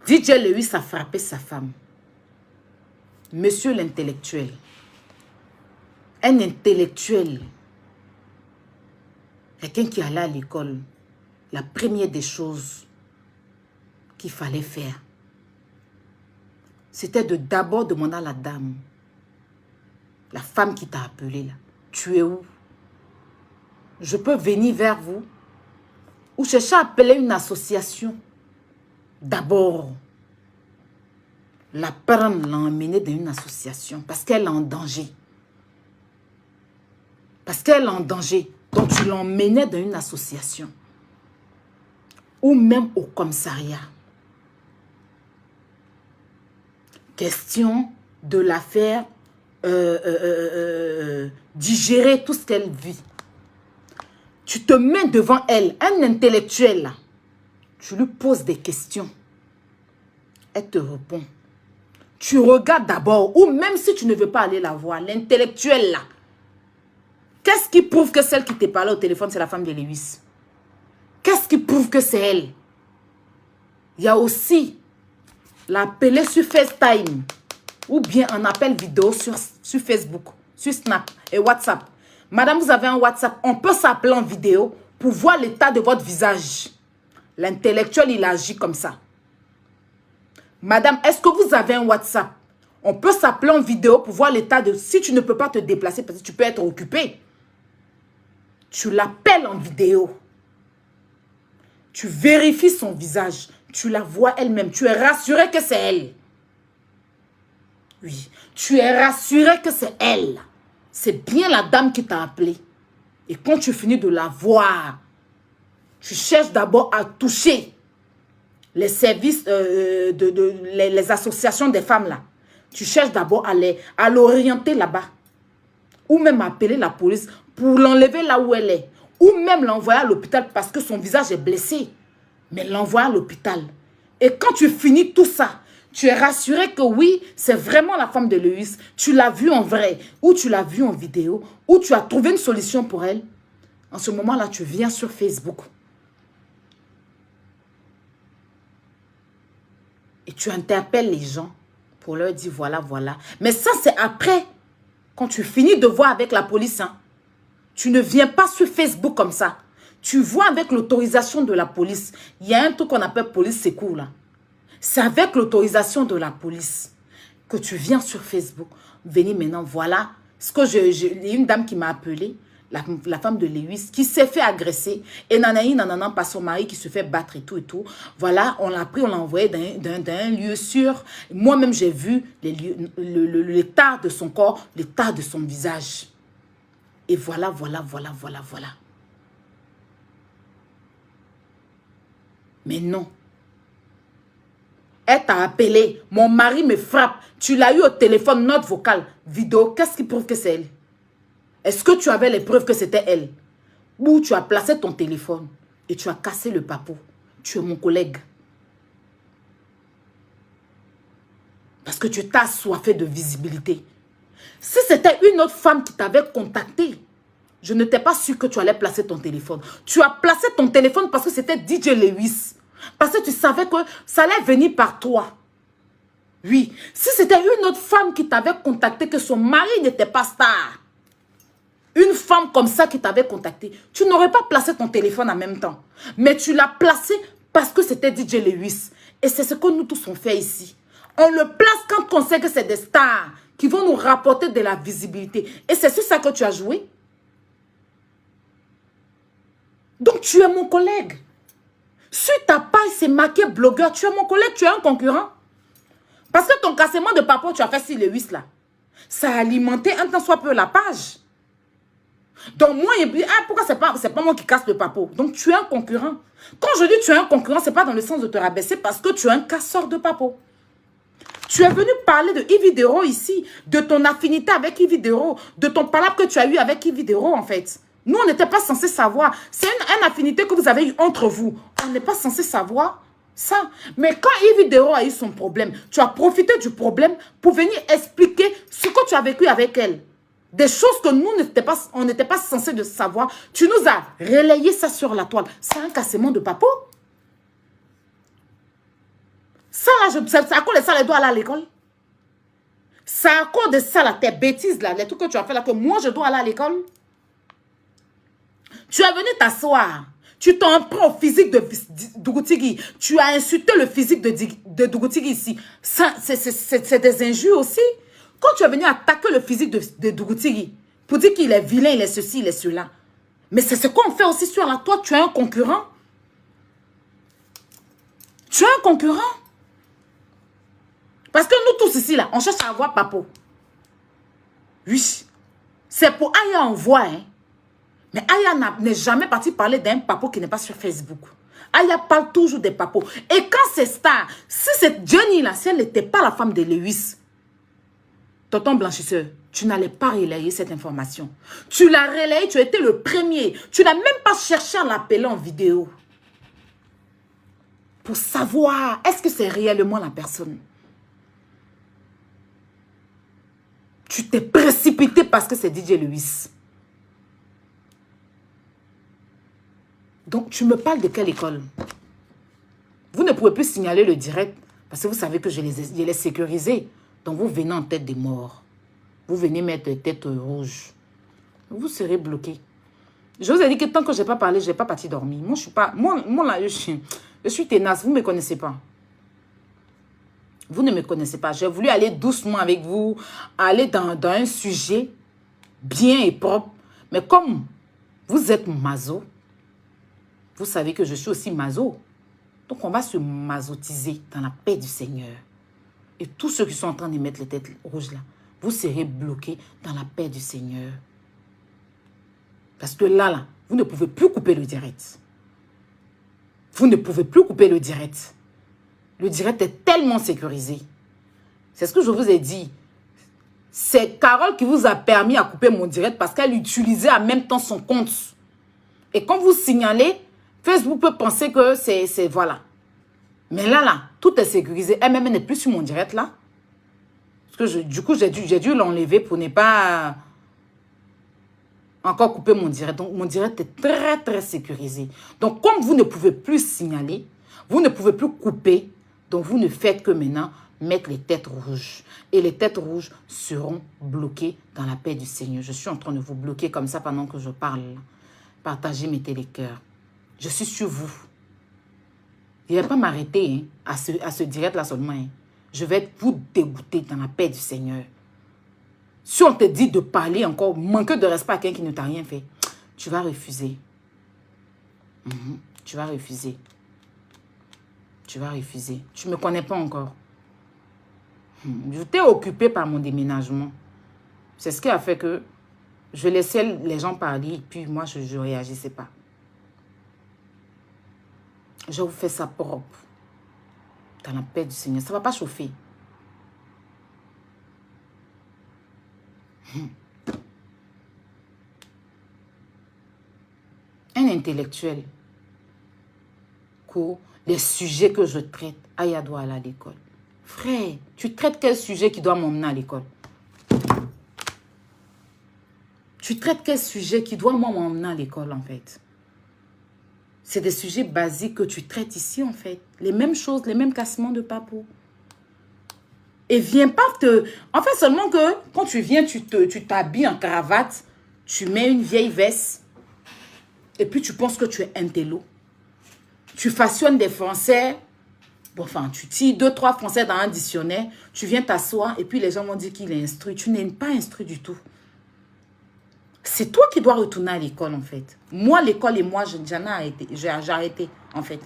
Speaker 1: DJ Lewis a frappé sa femme. Monsieur l'intellectuel. Un intellectuel. Quelqu'un qui allait à l'école. La première des choses qu'il fallait faire, c'était de d'abord demander à la dame, la femme qui t'a appelé là, tu es où? Je peux venir vers vous? Ou chercher à appeler une association. D'abord, la prendre, l'emmener dans une association parce qu'elle est en danger. Parce qu'elle est en danger. Donc tu l'emmenais dans une association. Ou même au commissariat. Question de la faire digérer tout ce qu'elle vit. Tu te mets devant elle, un intellectuel là. Tu lui poses des questions. Elle te répond. Tu regardes d'abord, ou même si tu ne veux pas aller la voir, l'intellectuel là. Qu'est-ce qui prouve que celle qui te parlait au téléphone, c'est la femme de Lewis? Qu'est-ce qui prouve que c'est elle? Il y a aussi l'appeler sur FaceTime ou bien un appel vidéo sur Facebook, sur Snap et WhatsApp. Madame, vous avez un WhatsApp, on peut s'appeler en vidéo pour voir l'état de votre visage. L'intellectuel, il agit comme ça. Madame, est-ce que vous avez un WhatsApp? On peut s'appeler en vidéo pour voir l'état de... Si tu ne peux pas te déplacer parce que tu peux être occupé, tu l'appelles en vidéo. Tu vérifies son visage. Tu la vois elle-même. Tu es rassuré que c'est elle. Oui. Tu es rassuré que c'est elle. C'est bien la dame qui t'a appelé. Et quand tu finis de la voir, tu cherches d'abord à toucher les services, les associations des femmes là. Tu cherches d'abord à l'orienter là-bas. Ou même appeler la police pour l'enlever là où elle est. Ou même l'envoyer à l'hôpital parce que son visage est blessé. Mais l'envoyer à l'hôpital. Et quand tu finis tout ça, tu es rassuré que oui, c'est vraiment la femme de Lewis. Tu l'as vue en vrai, ou tu l'as vue en vidéo, ou tu as trouvé une solution pour elle. En ce moment-là, tu viens sur Facebook. Et tu interpelles les gens pour leur dire voilà, voilà. Mais ça, c'est après, quand tu finis de voir avec la police. Hein. Tu ne viens pas sur Facebook comme ça. Tu vois avec l'autorisation de la police. Il y a un truc qu'on appelle police secours là. C'est avec l'autorisation de la police que tu viens sur Facebook. Venez maintenant, voilà. Ce que il y a une dame qui m'a appelé, la femme de Lewis, qui s'est fait agresser. Et nanani, nanana, par son mari qui se fait battre et tout et tout. Voilà, on l'a pris, on l'a envoyé dans un lieu sûr. Moi-même, j'ai vu l'état de son corps, l'état de son visage. Et voilà, voilà, voilà, voilà, voilà. Mais non. Elle t'a appelé. Mon mari me frappe. Tu l'as eu au téléphone, note vocale, vidéo. Qu'est-ce qui prouve que c'est elle? Est-ce que tu avais les preuves que c'était elle? Ou tu as placé ton téléphone et tu as cassé le papou? Tu es mon collègue. Parce que tu t'as assoiffé de visibilité. Si c'était une autre femme qui t'avait contacté, je n'étais pas sûre que tu allais placer ton téléphone. Tu as placé ton téléphone parce que c'était DJ Lewis. Parce que tu savais que ça allait venir par toi. Oui. Si c'était une autre femme qui t'avait contacté, que son mari n'était pas star, une femme comme ça qui t'avait contacté, tu n'aurais pas placé ton téléphone en même temps. Mais tu l'as placé parce que c'était DJ Lewis. Et c'est ce que nous tous on fait ici. On le place quand on sait que c'est des stars qui vont nous rapporter de la visibilité. Et c'est sur ça que tu as joué. Donc, tu es mon collègue. Sur ta page, c'est marqué blogueur. Tu es mon collègue, tu es un concurrent. Parce que ton cassement de papo, tu as fait sur le 8 là. Ça a alimenté un temps soit peu la page. Donc, moi, pourquoi c'est pas moi qui casse le papo? Donc, tu es un concurrent. Quand je dis tu es un concurrent, ce n'est pas dans le sens de te rabaisser parce que tu es un casseur de papo. Tu es venu parler de Yves Dero ici, de ton affinité avec Yves Dero, de ton palabre que tu as eu avec Yves Dero, en fait. Nous, on n'était pas censé savoir. C'est une affinité que vous avez eue entre vous. On n'est pas censé savoir ça. Mais quand Yves Dero a eu son problème, tu as profité du problème pour venir expliquer ce que tu as vécu avec elle. Des choses que nous, on n'était pas censé de savoir. Tu nous as relayé ça sur la toile. C'est un cassement de papo. Ça, là, c'est à cause de ça, les doigts aller à l'école. C'est à cause de ça, là, tes bêtises, là, les trucs que tu as fait là, que moi, je dois aller à l'école. Tu es venu t'asseoir. Tu t'en prends au physique de Dougoutigi. Tu as insulté le physique de Dougoutigi ici. C'est des injures aussi. Quand tu es venu attaquer le physique de Dougoutigi, pour dire qu'il est vilain, il est ceci, il est cela. Mais c'est ce qu'on fait aussi sur la toi. Tu es un concurrent. Tu es un concurrent. Parce que nous tous ici, là, on cherche à avoir papo. Oui. C'est pour Aya envoie, hein. Mais Aya n'est jamais parti parler d'un papo qui n'est pas sur Facebook. Aya parle toujours des papos. Et quand c'est star, si cette Jenny-là, si elle n'était pas la femme de Lewis, tonton blanchisseur, tu n'allais pas relayer cette information. Tu l'as relayée, tu as été le premier. Tu n'as même pas cherché à l'appeler en vidéo. Pour savoir, est-ce que c'est réellement la personne? Tu t'es précipité parce que c'est DJ Lewis. Donc, tu me parles de quelle école? Vous ne pouvez plus signaler le direct parce que vous savez que je les sécurisé. Donc, vous venez en tête des morts. Vous venez mettre tête rouge. Vous serez bloqué. Je vous ai dit que tant que je n'ai pas parlé, je n'ai pas parti dormir. Moi, je suis pas... Moi là, je suis tenace. Vous ne me connaissez pas. Vous ne me connaissez pas. J'ai voulu aller doucement avec vous, aller dans un sujet bien et propre. Mais comme vous êtes maso, vous savez que je suis aussi maso. Donc, on va se masotiser dans la paix du Seigneur. Et tous ceux qui sont en train de mettre les têtes rouges là, vous serez bloqués dans la paix du Seigneur. Parce que là, vous ne pouvez plus couper le direct. Vous ne pouvez plus couper le direct. Le direct est tellement sécurisé. C'est ce que je vous ai dit. C'est Carole qui vous a permis à couper mon direct parce qu'elle utilisait en même temps son compte. Et quand vous signalez, Facebook peut penser que c'est voilà. Mais là, tout est sécurisé. Elle-même n'est plus sur mon direct là. Parce que du coup, j'ai dû l'enlever pour ne pas encore couper mon direct. Donc, mon direct est très, très sécurisé. Donc, comme vous ne pouvez plus signaler, vous ne pouvez plus couper, donc vous ne faites que maintenant mettre les têtes rouges. Et les têtes rouges seront bloquées dans la paix du Seigneur. Je suis en train de vous bloquer comme ça pendant que je parle. Partagez, mettez les cœurs. Je suis sur vous. Je ne vais pas m'arrêter à ce direct-là seulement. Hein. Je vais vous dégoûter dans la paix du Seigneur. Si on te dit de parler encore, manquer de respect à quelqu'un qui ne t'a rien fait, tu vas refuser. Tu vas refuser. Tu vas refuser. Tu ne me connais pas encore. Je t'ai occupé par mon déménagement. C'est ce qui a fait que je laissais les gens parler, puis moi, je ne réagissais pas. Je vous fais ça propre. Dans la paix du Seigneur. Ça ne va pas chauffer. Un intellectuel court les sujets que je traite. Aya doit aller à l'école. Frère, tu traites quel sujet qui doit m'emmener à l'école? Tu traites quel sujet qui doit m'emmener à l'école en fait? C'est des sujets basiques que tu traites ici, en fait. Les mêmes choses, les mêmes cassements de papo. Et viens pas te... En fait, seulement que quand tu viens, tu t'habilles en cravate, tu mets une vieille veste, et puis tu penses que tu es intello. Tu façonnes des Français Bon, enfin, tu tires 2-3 français dans un dictionnaire, tu viens t'asseoir et puis les gens vont dire qu'il est instruit. Tu n'es pas instruit du tout. C'est toi qui dois retourner à l'école, en fait. Moi, l'école et moi, j'en ai arrêté. J'ai arrêté, en fait.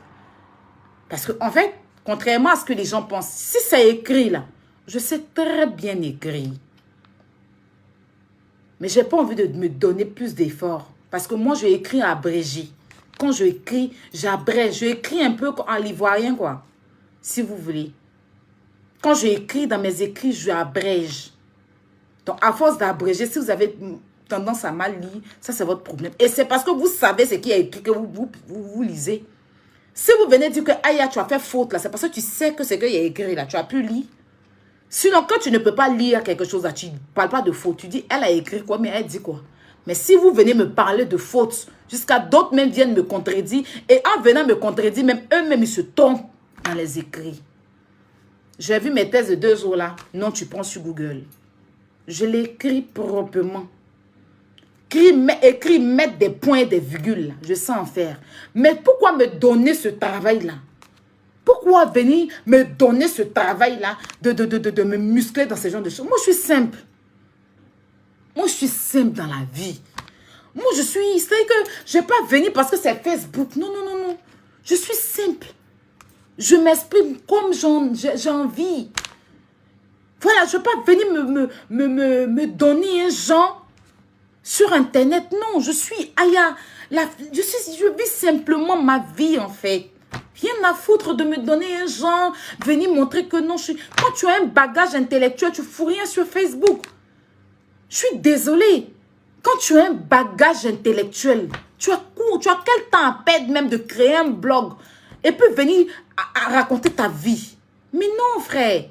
Speaker 1: Parce que, en fait, contrairement à ce que les gens pensent, si c'est écrit là, je sais très bien écrire. Mais je n'ai pas envie de me donner plus d'efforts. Parce que moi, je écris abrégé. Quand je écris, j'abrège. Je écris un peu en l'ivoirien, quoi. Si vous voulez. Quand je écris dans mes écrits, je abrège. Donc, à force d'abréger, si vous avez tendance à mal lire, ça, c'est votre problème. Et c'est parce que vous savez ce qui est écrit que vous lisez. Si vous venez dire que, aïe, tu as fait faute, là, c'est parce que tu sais que c'est qu'il y a écrit, là. Tu as pu lire. Sinon, quand tu ne peux pas lire quelque chose, là, tu ne parles pas de faute. Tu dis, elle a écrit quoi, mais elle dit quoi? Mais si vous venez me parler de faute, jusqu'à d'autres même viennent me contredire, et en venant me contredire, même eux-mêmes, ils se trompent dans les écrits. J'ai vu mes thèses de 2 jours là. Non, tu prends sur Google. Je l'écris proprement. Écris, mettre des points et des virgules. Là. Je sais en faire. Mais pourquoi me donner ce travail-là? Pourquoi venir me donner ce travail-là de me muscler dans ce genre de choses? Moi, je suis simple. Moi, je suis simple dans la vie. Moi, je suis... C'est que je ne vais pas venir parce que c'est Facebook. Non, non, non, non. Je suis simple. Je m'exprime comme j'ai envie. Voilà, je ne vais pas venir me donner un genre sur Internet. Non, je suis Aya. Je vis simplement ma vie, en fait. Rien à foutre de me donner un genre, venir montrer que non, je suis... Quand tu as un bagage intellectuel, tu ne fous rien sur Facebook. Je suis désolée. Quand tu as un bagage intellectuel, tu as quel temps à perdre même de créer un blog et puis venir à raconter ta vie. Mais non, frère.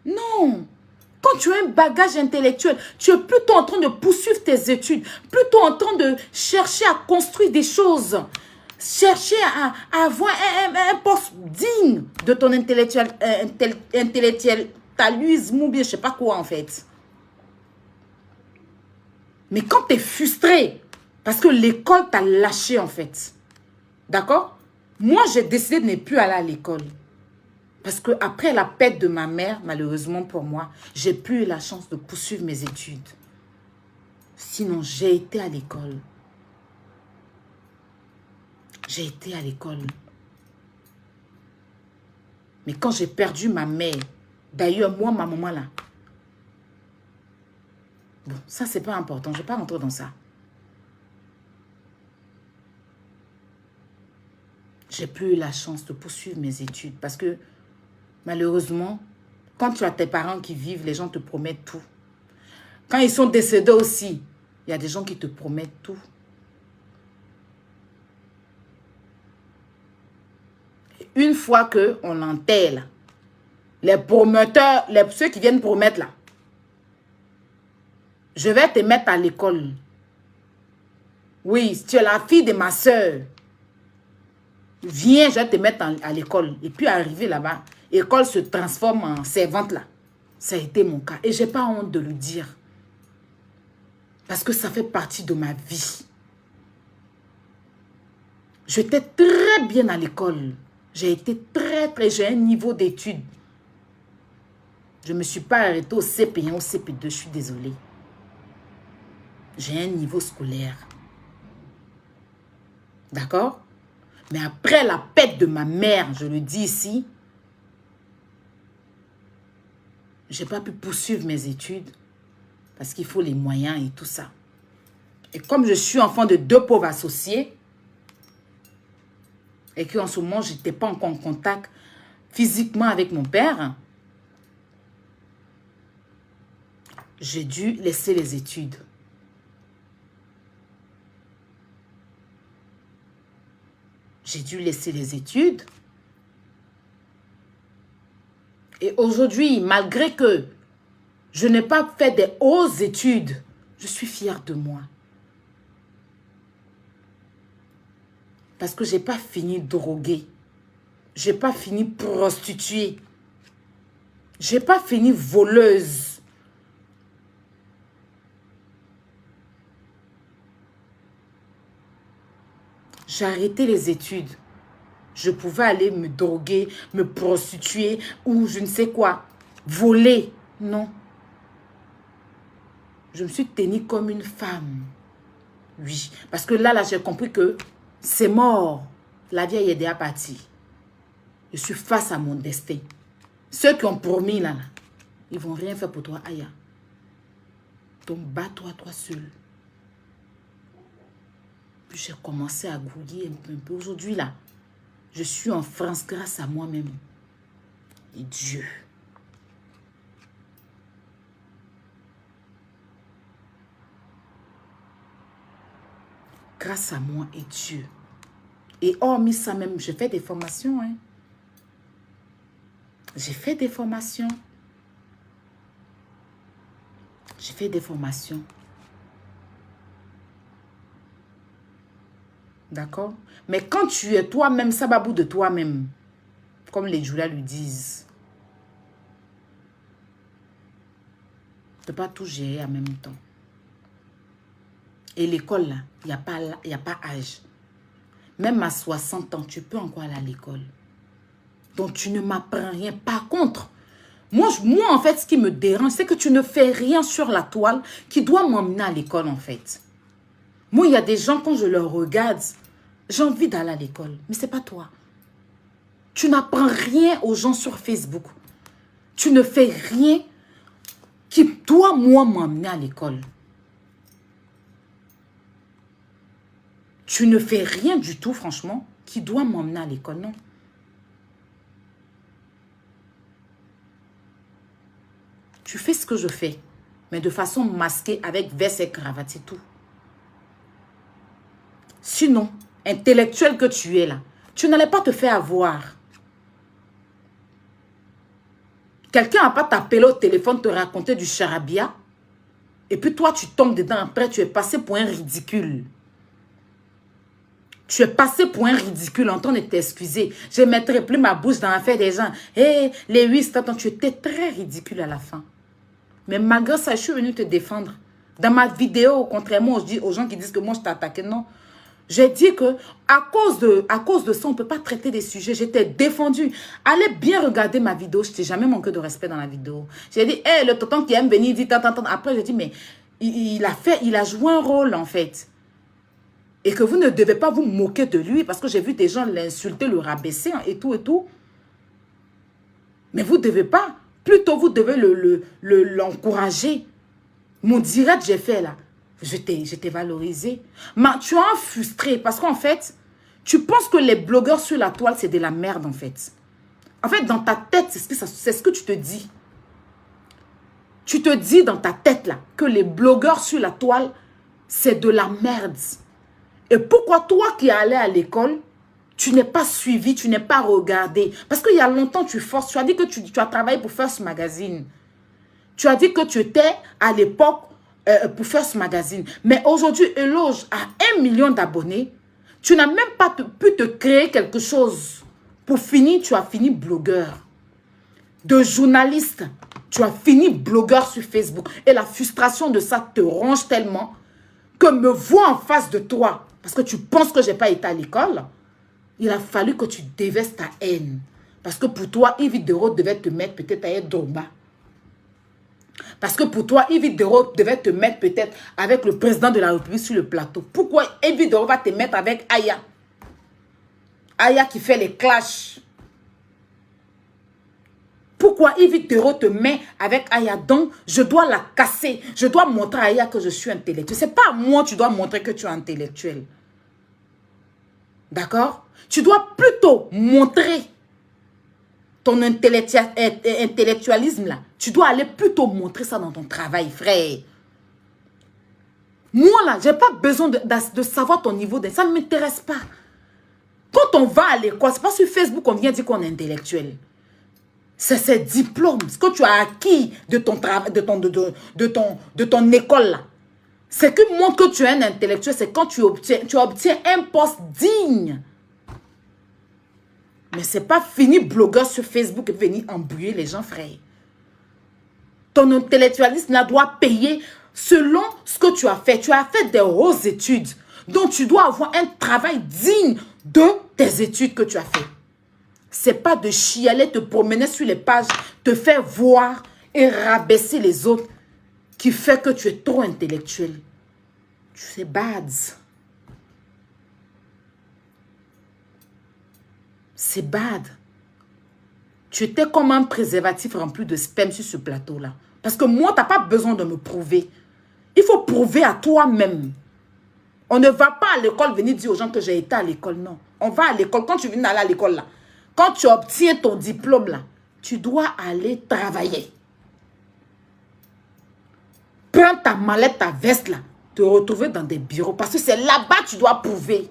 Speaker 1: Non. Quand tu as un bagage intellectuel, tu es plutôt en train de poursuivre tes études, plutôt en train de chercher à construire des choses, chercher à avoir un poste digne de ton intellectualisme ou bien je ne sais pas quoi en fait. Mais quand tu es frustré, parce que l'école t'a lâché en fait, d'accord? Moi, j'ai décidé de ne plus aller à l'école. Parce qu'après la perte de ma mère, malheureusement pour moi, j'ai plus eu la chance de poursuivre mes études. Sinon, j'ai été à l'école. J'ai été à l'école. Mais quand j'ai perdu ma mère, d'ailleurs, moi, ma maman là, bon, ça, c'est pas important. Je ne vais pas rentrer dans ça. J'ai plus eu la chance de poursuivre mes études parce que, malheureusement, quand tu as tes parents qui vivent, les gens te promettent tout. Quand ils sont décédés aussi, il y a des gens qui te promettent tout. Une fois qu'on l'enterre, les promoteurs, ceux qui viennent promettre là, je vais te mettre à l'école. Oui, tu es la fille de ma soeur. Viens, je vais te mettre à l'école. Et puis arriver là-bas, l'école se transforme en servante là. Ça a été mon cas. Et je n'ai pas honte de le dire. Parce que ça fait partie de ma vie. J'étais très bien à l'école. J'ai été j'ai un niveau d'études. Je ne me suis pas arrêtée au CP1, au CP2, je suis désolée. J'ai un niveau scolaire. D'accord? Mais après la perte de ma mère, je le dis ici, je n'ai pas pu poursuivre mes études parce qu'il faut les moyens et tout ça. Et comme je suis enfant de 2 pauvres associés et qu'en ce moment, je n'étais pas encore en contact physiquement avec mon père, j'ai dû laisser les études. J'ai dû laisser les études. Et aujourd'hui, malgré que je n'ai pas fait des hautes études, je suis fière de moi. Parce que je n'ai pas fini droguée. Je n'ai pas fini prostituée. Je n'ai pas fini voleuse. J'ai arrêté les études. je pouvais aller me droguer, me prostituer ou je ne sais quoi, voler. Non. Je me suis tenue comme une femme. Oui, parce que là, j'ai compris que c'est mort. La vie est déjà partie. Je suis face à mon destin. Ceux qui ont promis là, ils ne vont rien faire pour toi, Aya. Donc, bats-toi, toi seul. Puis j'ai commencé à grouiller un peu. Aujourd'hui, là, je suis en France grâce à moi-même. Et Dieu. Grâce à moi et Dieu. Et hormis ça même, j'ai fait des formations. Hein. J'ai fait des formations. J'ai fait des formations. D'accord? Mais quand tu es toi-même, sababou de toi-même, comme les Djoula lui disent, tu ne peux pas tout gérer en même temps. Et l'école, là, il n'y a pas âge. Même à 60 ans, tu peux encore aller à l'école. Donc, tu ne m'apprends rien. Par contre, moi, en fait, ce qui me dérange, c'est que tu ne fais rien sur la toile qui doit m'emmener à l'école, en fait. Moi, il y a des gens, quand je leur regarde, j'ai envie d'aller à l'école. Mais ce n'est pas toi. Tu n'apprends rien aux gens sur Facebook. Tu ne fais rien qui doit, moi, m'emmener à l'école. Tu ne fais rien du tout, franchement, qui doit m'emmener à l'école, non. Tu fais ce que je fais, mais de façon masquée, avec veste et cravate et tout. Sinon, intellectuel que tu es là, tu n'allais pas te faire avoir. Quelqu'un n'a pas t'appelé au téléphone, te raconter du charabia, et puis toi, tu tombes dedans. Après, tu es passé pour un ridicule. Tu es passé pour un ridicule en train de t'excuser. Je ne mettrai plus ma bouche dans l'affaire des gens. Hé, les 8 ans, tu étais très ridicule à la fin. Mais malgré ça, je suis venue te défendre. Dans ma vidéo, contrairement aux gens qui disent que moi, je t'ai attaqué, non. J'ai dit que à cause de ça, on ne peut pas traiter des sujets. J'étais défendue. Allez bien regarder ma vidéo. Je t'ai jamais manqué de respect dans la vidéo. J'ai dit, hé, le tonton qui aime venir, il dit, tant. Après, j'ai dit, mais il a joué un rôle, en fait. Et que vous ne devez pas vous moquer de lui parce que j'ai vu des gens l'insulter, le rabaisser et tout et tout. Mais vous ne devez pas. Plutôt, vous devez l'encourager. Mon direct, j'ai fait là. Je t'ai valorisé. Mais tu es frustré parce qu'en fait, tu penses que les blogueurs sur la toile, c'est de la merde en fait. En fait, dans ta tête, c'est ce que tu te dis. Tu te dis dans ta tête là que les blogueurs sur la toile, c'est de la merde. Et pourquoi toi qui es allé à l'école, tu n'es pas suivi, tu n'es pas regardé? Parce qu'il y a longtemps, tu forces. Tu as dit que tu as travaillé pour First Magazine. Tu as dit que tu étais à l'époque pour First Magazine. Mais aujourd'hui, Eloge a 1 million d'abonnés. Tu n'as même pas pu te créer quelque chose. Pour finir, tu as fini blogueur. De journaliste, tu as fini blogueur sur Facebook. Et la frustration de ça te ronge tellement que me vois en face de toi. Parce que tu penses que je n'ai pas été à l'école. Il a fallu que tu déverses ta haine. Parce que pour toi, Yves Dero devait te mettre peut-être à Drogba. Parce que pour toi, Yves Dero devait te mettre peut-être avec le président de la République sur le plateau. Pourquoi Yves Dero va te mettre avec Aya? Aya qui fait les clashs. Pourquoi Yves Dero te met avec Aya? Donc, je dois la casser. Je dois montrer à Aya que je suis intellectuel. Ce n'est pas à moi que tu dois montrer que tu es intellectuel. D'accord? Tu dois plutôt montrer ton intellectualisme là. Tu dois aller plutôt montrer ça dans ton travail, frère. Moi là, je n'ai pas besoin de savoir ton niveau. Ça ne m'intéresse pas. Quand on va à l'école, ce n'est pas sur Facebook qu'on vient dire qu'on est intellectuel. C'est ces diplômes, ce que tu as acquis de ton travail, de ton école là. C'est que montre que tu es un intellectuel, c'est quand tu obtiens un poste digne. Mais ce n'est pas fini blogueur sur Facebook et venir embrouiller les gens, frère. Ton intellectualisme là doit payer selon ce que tu as fait. Tu as fait des hautes études. Donc tu dois avoir un travail digne de tes études que tu as fait. C'est pas de chialer, te promener sur les pages, te faire voir et rabaisser les autres qui fait que tu es trop intellectuel. C'est bad. C'est bad. Tu étais comme un préservatif rempli de sperme sur ce plateau-là. Parce que moi, tu n'as pas besoin de me prouver. Il faut prouver à toi-même. On ne va pas à l'école venir dire aux gens que j'ai été à l'école, non. On va à l'école. Quand tu viens d'aller à l'école, là, quand tu obtiens ton diplôme, là, tu dois aller travailler. Prends ta mallette, ta veste, là, te retrouver dans des bureaux. Parce que c'est là-bas que tu dois prouver.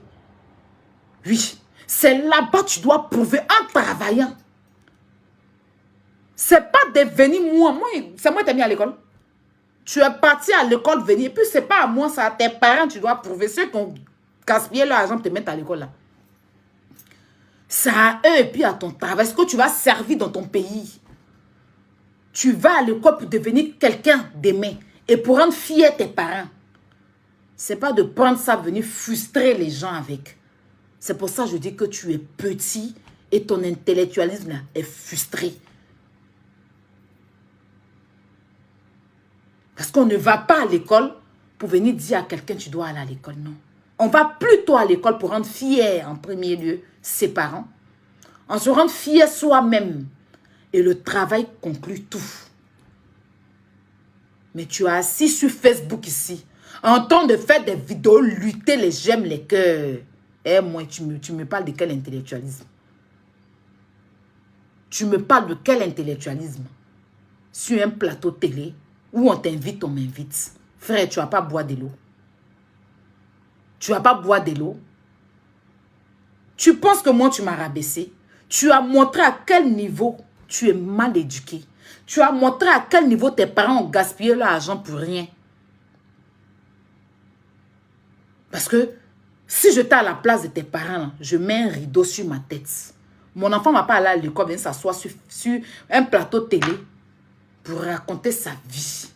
Speaker 1: Oui, c'est là-bas que tu dois prouver en travaillant. C'est pas de venir moi. C'est moi qui t'ai mis à l'école. Tu es parti à l'école venir. Puis c'est pas à moi, c'est à tes parents tu dois prouver. Ceux qui ont gaspillé leur argent pour te mettre à l'école là. C'est à eux et puis à ton travail. Est-ce que tu vas servir dans ton pays? Tu vas à l'école pour devenir quelqu'un d'aimer et pour rendre fier tes parents. C'est pas de prendre ça, venir frustrer les gens avec. C'est pour ça que je dis que tu es petit et ton intellectualisme là est frustré. Parce qu'on ne va pas à l'école pour venir dire à quelqu'un tu dois aller à l'école, non. On va plutôt à l'école pour rendre fier en premier lieu ses parents. On se rend fier soi-même. Et le travail conclut tout. Mais tu es assis sur Facebook ici, en train de faire des vidéos, lutter les j'aime, les cœurs. Eh moi, tu me parles de quel intellectualisme? Tu me parles de quel intellectualisme? Sur un plateau télé, où on t'invite, on m'invite. Frère, tu vas pas boire de l'eau. Tu vas pas boire de l'eau. Tu penses que moi, tu m'as rabaissé. Tu as montré à quel niveau tu es mal éduqué. Tu as montré à quel niveau tes parents ont gaspillé leur argent pour rien. Parce que si j'étais à la place de tes parents, je mets un rideau sur ma tête. Mon enfant ne va pas aller à l'école, venir s'asseoir sur un plateau télé pour raconter sa vie.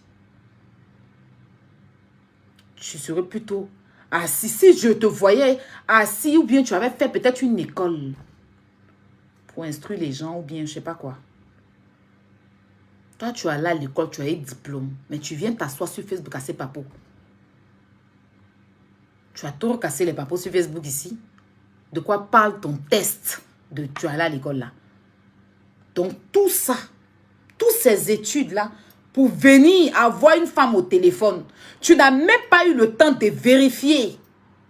Speaker 1: Tu serais plutôt assis. Si je te voyais assis ou bien tu avais fait peut-être une école pour instruire les gens ou bien je ne sais pas quoi. Toi, tu es allé à l'école, tu as eu diplôme, mais tu viens t'asseoir sur Facebook casser papos. Tu as trop cassé les papos sur Facebook ici. De quoi parle ton test de tu es allé à l'école là? Donc tout ça, toutes ces études-là, pour venir avoir une femme au téléphone, tu n'as même pas eu le temps de vérifier.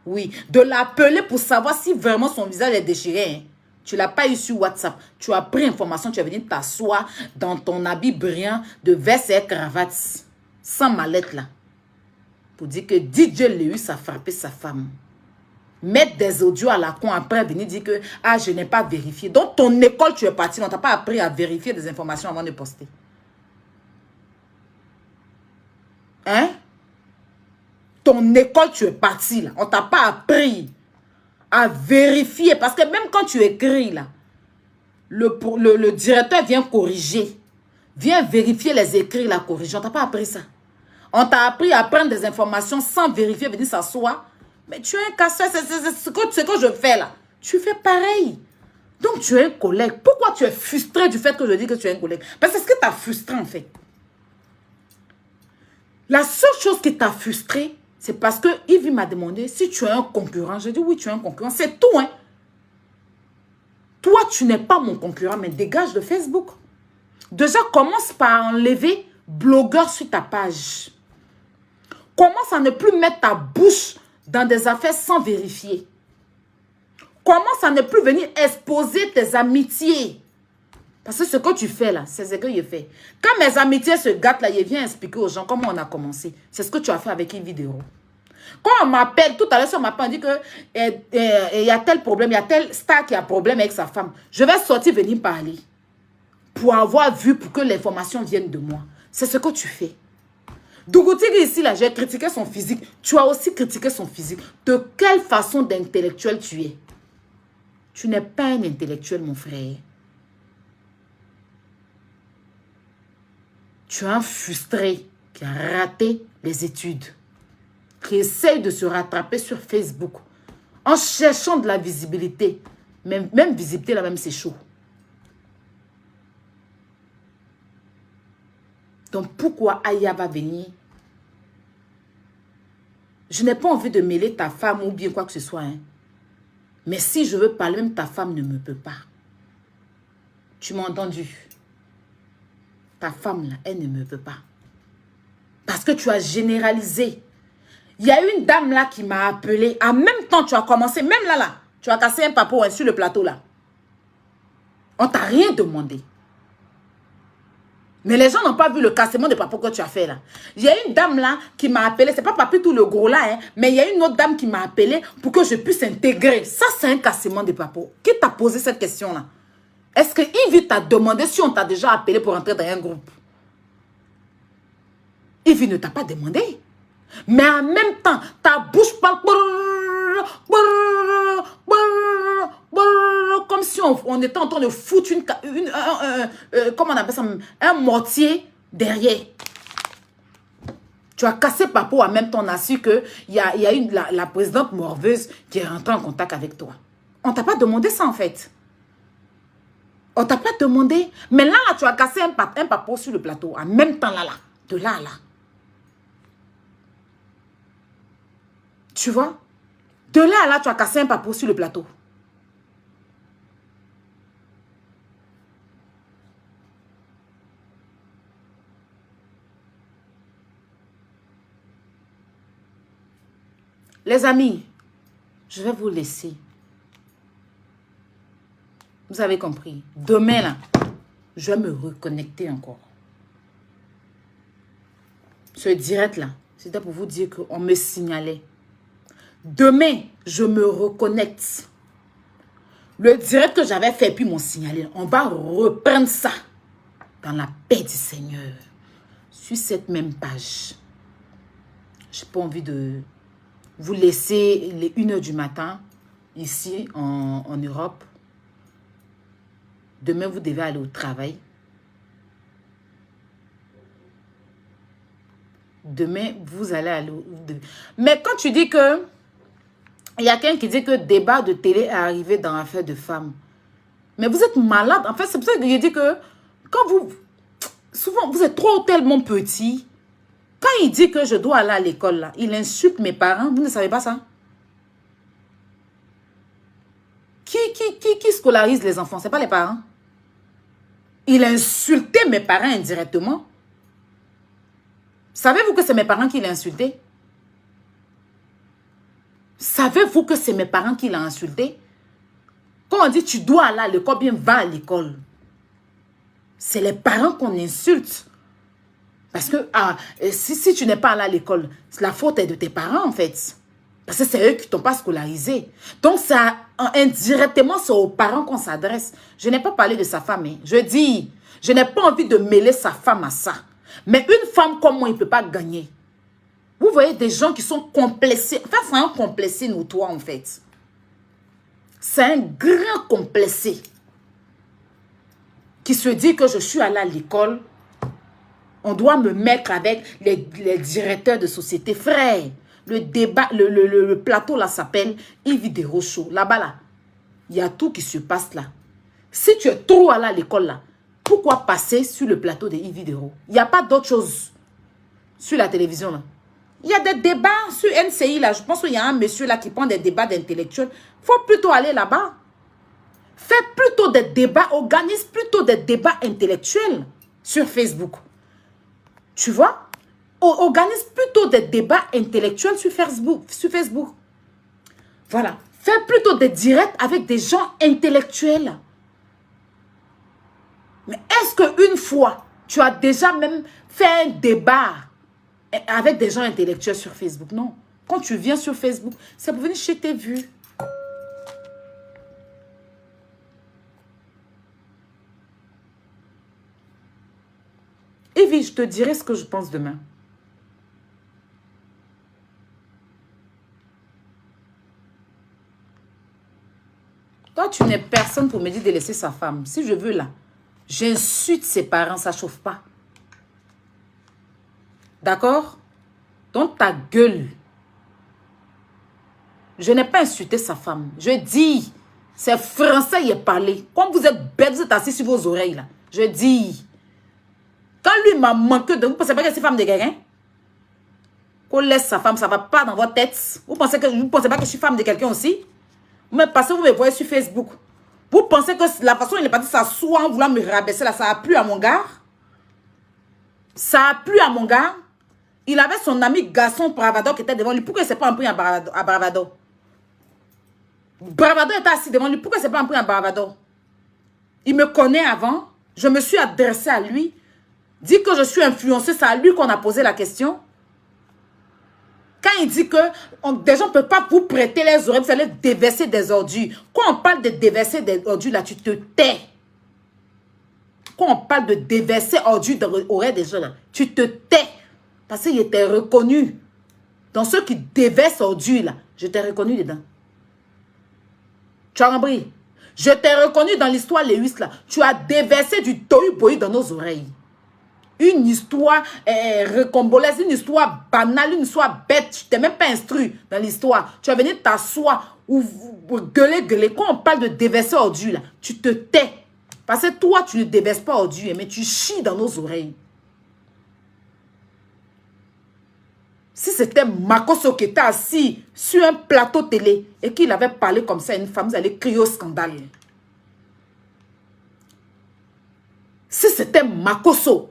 Speaker 1: Oui, de l'appeler pour savoir si vraiment son visage est déchiré. Hein. Tu ne l'as pas eu sur WhatsApp. Tu as pris information, tu es venu t'asseoir dans ton habit brillant de veste et cravate, sans mallette là, pour dire que DJ Lewis a frappé sa femme. Mettre des audios à la con après venir dire que ah, je n'ai pas vérifié. Donc ton école, tu es parti, on ne t'a pas appris à vérifier des informations avant de poster. Hein? Ton école, tu es parti là. On ne t'a pas appris à vérifier. Parce que même quand tu écris là, le directeur vient corriger. Vient vérifier les écrits, la corriger. On ne t'a pas appris ça. On t'a appris à prendre des informations sans vérifier, venir s'asseoir. Mais tu es un casseur, c'est ce que je fais là. Tu fais pareil. Donc tu es un collègue. Pourquoi tu es frustré du fait que je dis que tu es un collègue? Parce que c'est ce que tu as frustré en fait. La seule chose qui t'a frustré, c'est parce que Yves m'a demandé si tu es un concurrent. J'ai dit oui, tu es un concurrent. C'est tout, hein. Toi, tu n'es pas mon concurrent, mais dégage de Facebook. Déjà, commence par enlever blogueur sur ta page. Commence à ne plus mettre ta bouche dans des affaires sans vérifier. Commence à ne plus venir exposer tes amitiés. Parce que ce que tu fais là, c'est ce que je fais. Quand mes amitiés se gâtent là, je viens expliquer aux gens comment on a commencé. C'est ce que tu as fait avec une vidéo. Quand on m'appelle, tout à l'heure, on m'appelle, on dit qu'il y a tel problème, il y a tel star qui a problème avec sa femme. Je vais sortir venir parler. Pour avoir vu, pour que l'information vienne de moi. C'est ce que tu fais. Dougoutigui ici, là, j'ai critiqué son physique. Tu as aussi critiqué son physique. De quelle façon d'intellectuel tu es? Tu n'es pas un intellectuel, mon frère. Tu es un frustré qui a raté les études. Qui essaye de se rattraper sur Facebook. En cherchant de la visibilité. Même visibilité, là même, c'est chaud. Donc, pourquoi Aya va venir? Je n'ai pas envie de mêler ta femme ou bien quoi que ce soit. Hein. Mais si je veux parler, même ta femme ne me peut pas. Tu m'as entendu? Ta femme, là, elle ne me peut pas. Parce que tu as généralisé. Il y a une dame là qui m'a appelé. En même temps, tu as commencé, même là, tu as cassé un papo hein, sur le plateau là. On t'a rien demandé. Mais les gens n'ont pas vu le cassement de papo que tu as fait là. Il y a une dame là qui m'a appelé. C'est pas Papi tout le gros là, hein, mais il y a une autre dame qui m'a appelé pour que je puisse intégrer. Ça, c'est un cassement de papo. Qui t'a posé cette question là? Est-ce que Yves t'a demandé si on t'a déjà appelé pour entrer dans un groupe? Yves ne t'a pas demandé. Mais en même temps, ta bouche parle comme si on était en train de foutre comment on appelle ça, un mortier derrière. Tu as cassé Papo en même temps, on a su qu'il y a eu la présidente morveuse qui est rentrée en contact avec toi. On t'a pas demandé ça en fait. On t'a pas demandé. Mais là, tu as cassé un Papo sur le plateau. En même temps, là. De là à là. Tu vois? De là à là, tu as cassé un Papo sur le plateau. Les amis, je vais vous laisser. Vous avez compris. Demain, là, je vais me reconnecter encore. Ce direct, là, c'était pour vous dire qu'on me signalait. Demain, je me reconnecte. Le direct que j'avais fait, puis m'ont signalé. On va reprendre ça dans la paix du Seigneur. Sur cette même page. Je n'ai pas envie de vous laisser les 1h du matin, ici, en Europe. Demain, vous devez aller au travail. Demain, vous allez aller au... Mais quand tu dis que... Il y a quelqu'un qui dit que débat de télé est arrivé dans l'affaire de femmes. Mais vous êtes malade. En fait, c'est pour ça que je dis que quand vous... Souvent, vous êtes trop tellement petit. Quand il dit que je dois aller à l'école, là, il insulte mes parents. Vous ne savez pas ça? Qui scolarise les enfants? Ce n'est pas les parents. Il a insulté mes parents indirectement. Savez-vous que c'est mes parents qui l'ont insulté? Savez-vous que c'est mes parents qui l'ont insulté? Quand on dit tu dois aller à l'école, bien va à l'école. C'est les parents qu'on insulte. Parce que si tu n'es pas allé à l'école, la faute est de tes parents en fait. Parce que c'est eux qui ne t'ont pas scolarisé. Donc ça, indirectement, c'est aux parents qu'on s'adresse. Je n'ai pas parlé de sa femme. Hein. Je dis, je n'ai pas envie de mêler sa femme à ça. Mais une femme comme moi, il ne peut pas gagner. Vous voyez des gens qui sont complexés. Enfin, c'est un complexé notoire en fait. C'est un grand complexé. Qui se dit que je suis allé à l'école. On doit me mettre avec les directeurs de société. Frère, le débat, le plateau là s'appelle Yves Desrochaux. Là-bas, là, il y a tout qui se passe là. Si tu es trop allé à l'école là, pourquoi passer sur le plateau de Yves Desrochaux? Il n'y a pas d'autre chose sur la télévision là. Il y a des débats sur NCI là. Je pense qu'il y a un monsieur là qui prend des débats d'intellectuels. Il faut plutôt aller là-bas. Fais plutôt des débats, organise plutôt des débats intellectuels sur Facebook. Tu vois? Organise plutôt des débats intellectuels sur Facebook. Voilà. Fais plutôt des directs avec des gens intellectuels. Mais est-ce qu'une fois, tu as déjà même fait un débat avec des gens intellectuels sur Facebook? Non. Quand tu viens sur Facebook, c'est pour venir chez tes vues. Evie, je te dirai ce que je pense demain. Toi, tu n'es personne pour me dire de laisser sa femme. Si je veux là, j'insulte ses parents, ça ne chauffe pas. D'accord? Donc ta gueule. Je n'ai pas insulté sa femme. Je dis, c'est français, il est parlé. Comme vous êtes bête, vous êtes assis sur vos oreilles là. Je dis, quand lui m'a manqué de... Vous pensez pas que c'est femme de quelqu'un? Qu'on laisse sa femme, ça va pas dans votre tête. Vous pensez pas que je suis femme de quelqu'un aussi? Parce que vous me voyez sur Facebook. Vous pensez que la façon dont il est parti s'asseoir en voulant me rabaisser là, ça a plu à mon gars? Ça a plu à mon gars? Il avait son ami garçon Bravado qui était devant lui. Pourquoi il ne s'est pas en pris à Bravado? Bravado était assis devant lui. Pourquoi il ne s'est pas en pris à Bravado? Il me connaît avant. Je me suis adressée à lui. Dit que je suis influenceuse, c'est à lui qu'on a posé la question. Quand il dit que des gens ne peuvent pas vous prêter les oreilles, vous allez déverser des ordures. Quand on parle de déverser des ordures, là, tu te tais. Quand on parle de déverser ordures dans les oreilles des gens, là, tu te tais. Parce qu'il était reconnu. Dans ceux qui déversent ordures, là, je t'ai reconnu dedans. Tu as compris? Je t'ai reconnu dans l'histoire Lewis, là. Tu as déversé du tohu-bohu dans nos oreilles. Une histoire recombolaise, une histoire banale, une histoire bête. Tu t'es même pas instruit dans l'histoire. Tu as venu t'asseoir ou gueuler. Quand on parle de déverser ordures, là, tu te tais. Parce que toi, tu ne déverses pas ordures, mais tu chies dans nos oreilles. Si c'était Makosso qui était assis sur un plateau télé et qu'il avait parlé comme ça à une femme, vous allez crier au scandale. Si c'était Makosso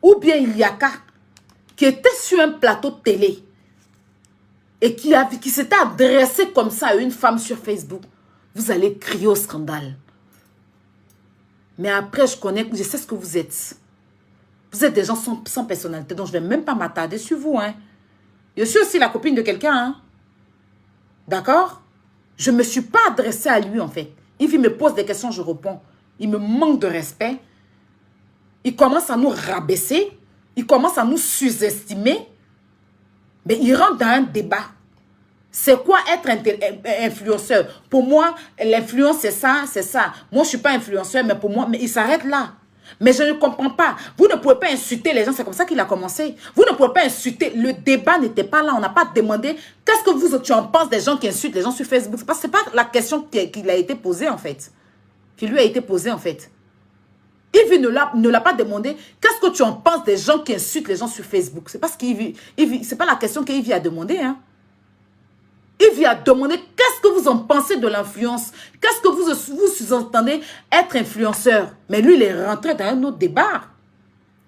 Speaker 1: ou bien Iliaka qui était sur un plateau télé et qui s'était adressé comme ça à une femme sur Facebook, vous allez crier au scandale. Mais après, je sais ce que vous êtes. Vous êtes des gens sans personnalité, donc je ne vais même pas m'attarder sur vous. Hein. Je suis aussi la copine de quelqu'un. Hein. D'accord? Je ne me suis pas adressée à lui, en fait. Il me pose des questions, je réponds. Il me manque de respect. Il commence à nous rabaisser. Il commence à nous sous-estimer. Mais il rentre dans un débat. C'est quoi être influenceur? Pour moi, l'influence, c'est ça, c'est ça. Moi, je ne suis pas influenceur, mais pour moi, mais il s'arrête là. Mais je ne comprends pas. Vous ne pouvez pas insulter les gens. C'est comme ça qu'il a commencé. Vous ne pouvez pas insulter. Le débat n'était pas là. On n'a pas demandé. Qu'est-ce que tu en penses des gens qui insultent les gens sur Facebook? Ce n'est pas la question qui a été posée, en fait. Qui lui a été posée, en fait. Yves ne l'a pas demandé. Qu'est-ce que tu en penses des gens qui insultent les gens sur Facebook? C'est pas c'est pas la question qu'Yves a demandé, hein. Il vient demander qu'est-ce que vous en pensez de l'influence. Qu'est-ce que vous sous-entendez être influenceur. Mais lui, il est rentré dans un autre débat.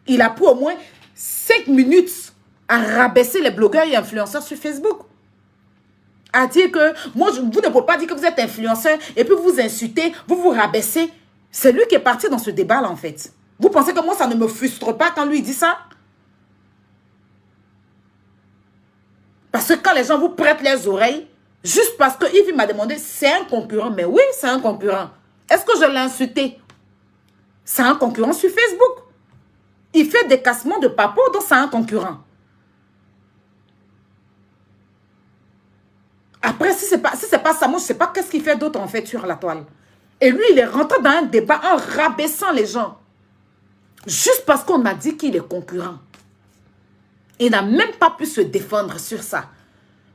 Speaker 1: Il a pris au moins 5 minutes à rabaisser les blogueurs et influenceurs sur Facebook. À dire que, moi, vous ne pouvez pas dire que vous êtes influenceur et puis vous insultez, vous rabaissez. C'est lui qui est parti dans ce débat-là, en fait. Vous pensez que moi, ça ne me frustre pas quand lui dit ça? Parce que quand les gens vous prêtent les oreilles, juste parce que Yves m'a demandé, c'est un concurrent. Mais oui, c'est un concurrent. Est-ce que je l'ai insulté? C'est un concurrent sur Facebook. Il fait des cassements de papo, donc c'est un concurrent. Après, si c'est pas ça, moi, je ne sais pas qu'est-ce qu'il fait d'autre en fait sur la toile. Et lui, il est rentré dans un débat en rabaissant les gens. Juste parce qu'on m'a dit qu'il est concurrent. Il n'a même pas pu se défendre sur ça.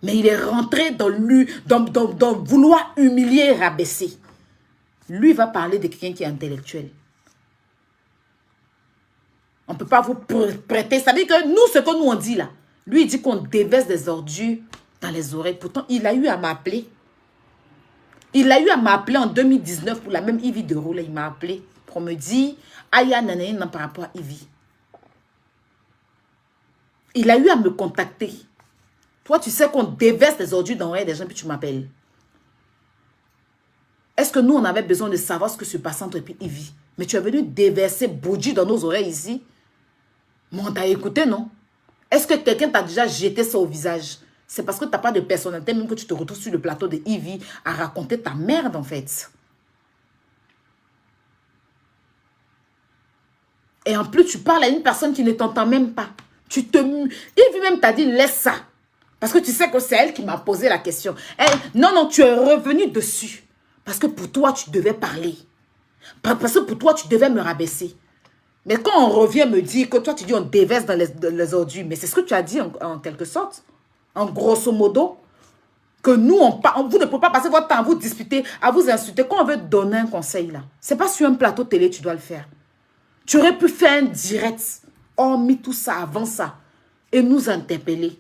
Speaker 1: Mais il est rentré dans vouloir humilier et rabaisser. Lui va parler de quelqu'un qui est intellectuel. On ne peut pas vous prêter. Ça veut dire que nous, ce que nous on dit là, lui il dit qu'on déverse des ordures dans les oreilles. Pourtant, il a eu à m'appeler. Il a eu à m'appeler en 2019 pour la même Ivy de Roule. Il m'a appelé pour me dire, Aya nanana par rapport à Ivy. Il a eu à me contacter. Toi, tu sais qu'on déverse des ordures dans l'oreille des gens, puis tu m'appelles. Est-ce que nous, on avait besoin de savoir ce que se passe entre Ivy? Mais tu es venu déverser Bouddhi dans nos oreilles ici. Mais on t'a écouté, non? Est-ce que quelqu'un t'a déjà jeté ça au visage? C'est parce que tu n'as pas de personnalité, même que tu te retrouves sur le plateau de Ivy à raconter ta merde, en fait. Et en plus, tu parles à une personne qui ne t'entend même pas. Ivy même t'a dit, laisse ça. Parce que tu sais que c'est elle qui m'a posé la question. Non, tu es revenu dessus. Parce que pour toi, tu devais parler. Parce que pour toi, tu devais me rabaisser. Mais quand on revient me dire que toi, tu dis on déverse dans les ordures, mais c'est ce que tu as dit en quelque sorte. En grosso modo. que nous, vous ne pouvez pas passer votre temps à vous disputer, à vous insulter. Quand on veut donner un conseil, là, c'est pas sur un plateau télé tu dois le faire. Tu aurais pu faire un direct, hormis tout ça, avant ça, et nous interpeller.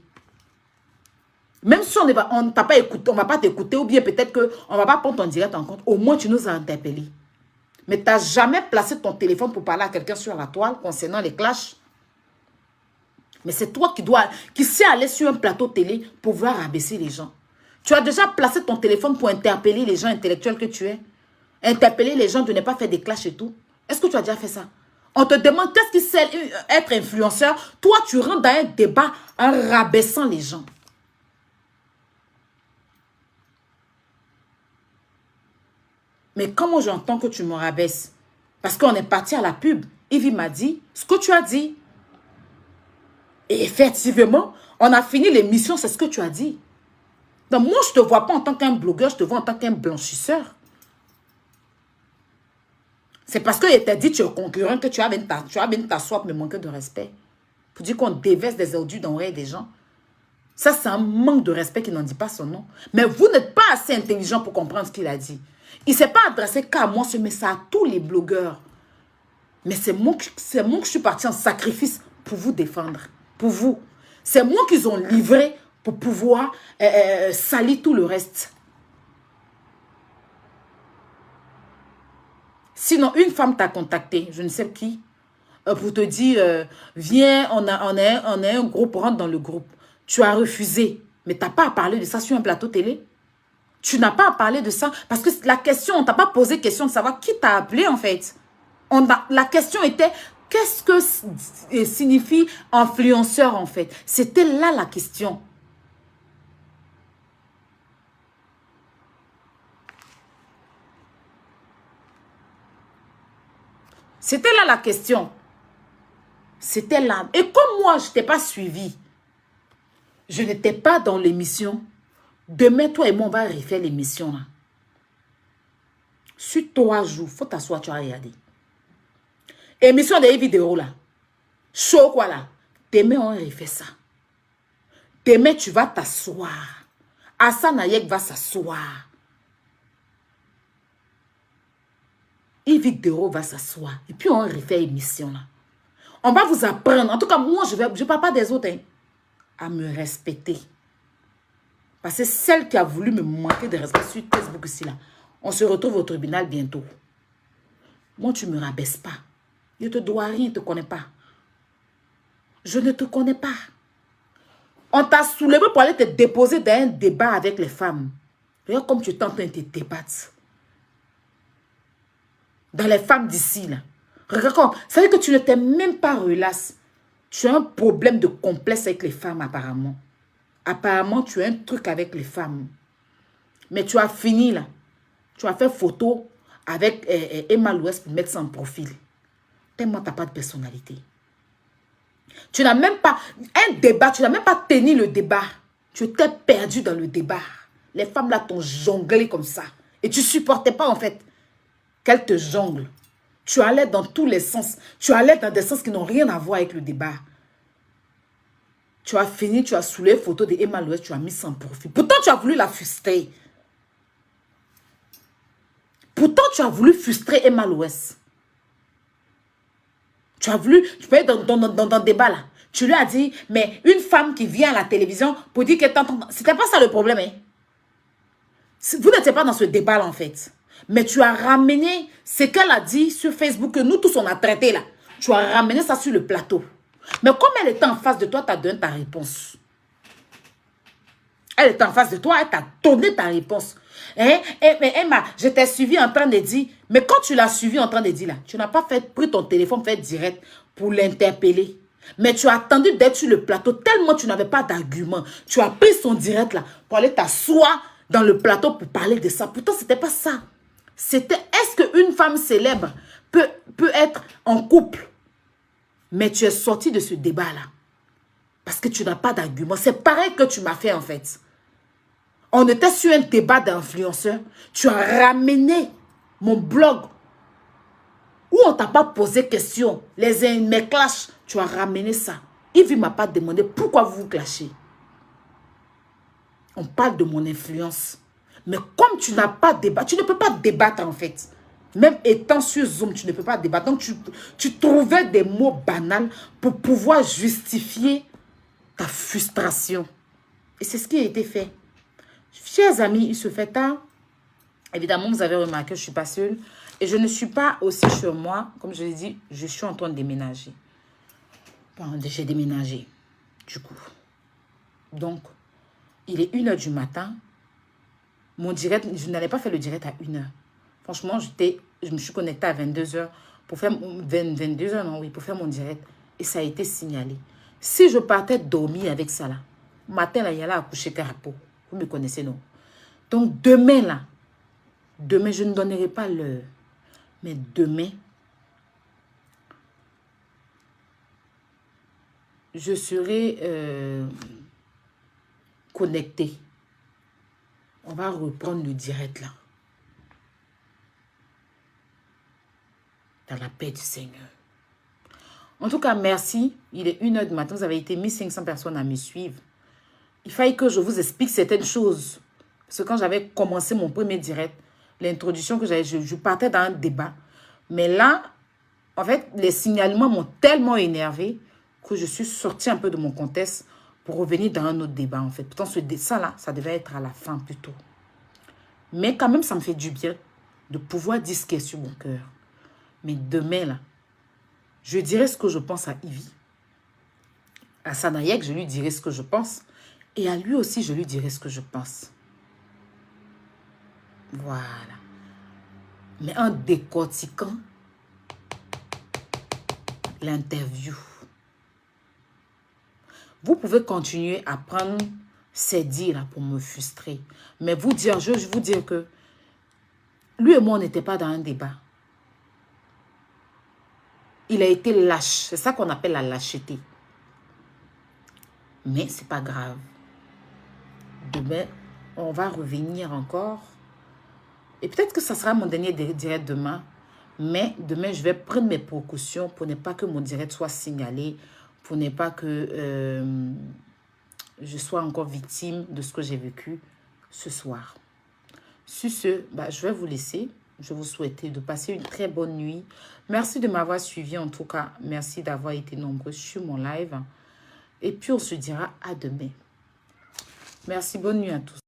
Speaker 1: Même si on ne t'a pas écouté, on ne va pas t'écouter, ou bien peut-être qu'on ne va pas prendre ton direct en compte, au moins tu nous as interpellés. Mais tu n'as jamais placé ton téléphone pour parler à quelqu'un sur la toile concernant les clashs. Mais c'est toi qui sais aller sur un plateau télé pour vouloir abaisser les gens. Tu as déjà placé ton téléphone pour interpeller les gens intellectuels que tu es. Interpeller les gens de ne pas faire des clashs et tout. Est-ce que tu as déjà fait ça? On te demande qu'est-ce qui c'est être influenceur. Toi, tu rentres dans un débat en rabaissant les gens. Mais comment j'entends que tu me rabaisses? Parce qu'on est parti à la pub. Yves m'a dit ce que tu as dit. Et effectivement, on a fini l'émission, c'est ce que tu as dit. Donc moi, je ne te vois pas en tant qu'un blogueur, je te vois en tant qu'un blanchisseur. C'est parce qu'il t'a dit que tu es concurrent que tu as même t'asseoir me manquer de respect. Pour dire qu'on déverse des ordures dans l'oreille des gens. Ça, c'est un manque de respect qui n'en dit pas son nom. Mais vous n'êtes pas assez intelligent pour comprendre ce qu'il a dit. Il ne s'est pas adressé qu'à moi, mais ça à tous les blogueurs. Mais c'est moi que je suis parti en sacrifice pour vous défendre. Pour vous. C'est moi qu'ils ont livré pour pouvoir salir tout le reste. Sinon, une femme t'a contacté, je ne sais qui, pour te dire, viens, on est un groupe, rentre dans le groupe. Tu as refusé, mais tu n'as pas à parler de ça sur un plateau télé. Tu n'as pas à parler de ça, parce que la question, on ne t'a pas posé question de savoir qui t'a appelé en fait. La question était, qu'est-ce que signifie influenceur en fait? C'était là la question. C'était là la question. C'était là. Et comme moi, je ne t'ai pas suivi, je n'étais pas dans l'émission. Demain, toi et moi, on va refaire l'émission. Sur 3 jours, il faut t'asseoir, tu vas regarder. Émission des vidéos là. Show quoi là. Demain, on refait ça. Demain, tu vas t'asseoir. Hassan Ayek va s'asseoir. Yves Dero va s'asseoir. Et puis, on refait l'émission là. On va vous apprendre. En tout cas, moi, je ne parle pas des autres. Hein, à me respecter. Parce que celle qui a voulu me manquer de respect sur Facebook ici là. On se retrouve au tribunal bientôt. Moi, tu ne me rabaisses pas. Je ne te dois rien, je ne te connais pas. Je ne te connais pas. On t'a soulevé pour aller te déposer dans un débat avec les femmes. Regarde comme tu es en train de te débattre. Dans les femmes d'ici, là. Regarde comme, ça veut dire que tu ne t'es même pas relasse. Tu as un problème de complexe avec les femmes, apparemment. Apparemment, tu as un truc avec les femmes. Mais tu as fini, là. Tu as fait photo avec Emma Louès pour mettre ça en profil. Tellement tu n'as pas de personnalité. Tu n'as même pas un débat, tu n'as même pas tenu le débat. Tu t'es perdu dans le débat. Les femmes là t'ont jonglé comme ça. Et tu ne supportais pas en fait qu'elles te jonglent. Tu allais dans tous les sens. Tu allais dans des sens qui n'ont rien à voir avec le débat. Tu as fini, tu as soulevé photo de Emma Louès, tu as mis ça en profil. Pourtant, tu as voulu la frustrer. Pourtant, tu as voulu frustrer Emma Louès. Tu as voulu, tu peux être dans le débat là. Tu lui as dit, mais une femme qui vient à la télévision pour dire qu'elle t'entend. C'était pas ça le problème. Hein? Vous n'étiez pas dans ce débat là en fait. Mais tu as ramené ce qu'elle a dit sur Facebook, que nous tous on a traité là. Tu as ramené ça sur le plateau. Mais comme elle était en face de toi, tu as donné ta réponse. Elle était en face de toi, elle t'a donné ta réponse. Hein? Mais Emma, je t'ai suivi en train de dire, mais quand tu l'as suivi en train de dire là, tu n'as pas pris ton téléphone, fait direct pour l'interpeller. Mais tu as attendu d'être sur le plateau tellement tu n'avais pas d'argument. Tu as pris son direct là pour aller t'asseoir dans le plateau pour parler de ça. Pourtant, ce n'était pas ça. C'était, est-ce qu'une femme célèbre peut être en couple? Mais tu es sorti de ce débat là. Parce que tu n'as pas d'argument. C'est pareil que tu m'as fait en fait. On était sur un débat d'influenceurs. Tu as ramené mon blog où on ne t'a pas posé question. Mes clashs, tu as ramené ça. Yves ne m'a pas demandé pourquoi vous vous clashez. On parle de mon influence. Mais comme tu n'as pas débattu, tu ne peux pas débattre en fait. Même étant sur Zoom, tu ne peux pas débattre. Donc, tu trouvais des mots banals pour pouvoir justifier ta frustration. Et c'est ce qui a été fait. Chers amis, il se fait tard. Évidemment, vous avez remarqué que je ne suis pas seule. Et je ne suis pas aussi sur moi. Comme je l'ai dit, je suis en train de déménager. Bon, j'ai déménagé, du coup. Donc, il est 1h du matin. Mon direct, je n'allais pas faire le direct à 1h. Franchement, je me suis connectée à 22h pour faire 22h, non, oui, pour faire mon direct. Et ça a été signalé. Si je partais dormir avec ça là, matin là, il y a là à coucher Carapo. Vous me connaissez, non? Donc demain là, demain, je ne donnerai pas l'heure. Mais demain, je serai connectée. On va reprendre le direct là. Dans la paix du Seigneur. En tout cas, merci. Il est 1h du matin. Vous avez été 1500 personnes à me suivre. Il fallait que je vous explique certaines choses. Parce que quand j'avais commencé mon premier direct, l'introduction que j'avais, je partais dans un débat. Mais là, en fait, les signalements m'ont tellement énervé que je suis sortie un peu de mon contexte pour revenir dans un autre débat, en fait. Pourtant, ça là, ça devait être à la fin plutôt. Mais quand même, ça me fait du bien de pouvoir dire ce qui est sur mon cœur. Mais demain, là, je dirai ce que je pense à Ivy. À Sanayek, je lui dirai ce que je pense. Et à lui aussi, je lui dirai ce que je pense. Voilà. Mais en décortiquant l'interview. Vous pouvez continuer à prendre ces dires-là pour me frustrer. Mais vous dire, je vous dire que lui et moi, on n'était pas dans un débat. Il a été lâche. C'est ça qu'on appelle la lâcheté. Mais c'est pas grave. Demain, on va revenir encore. Et peut-être que ça sera mon dernier direct demain. Mais demain, je vais prendre mes précautions pour ne pas que mon direct soit signalé. Pour ne pas que je sois encore victime de ce que j'ai vécu ce soir. Sur ce, je vais vous laisser. Je vous souhaite de passer une très bonne nuit. Merci de m'avoir suivi en tout cas. Merci d'avoir été nombreux sur mon live. Et puis on se dira à demain. Merci, bonne nuit à tous.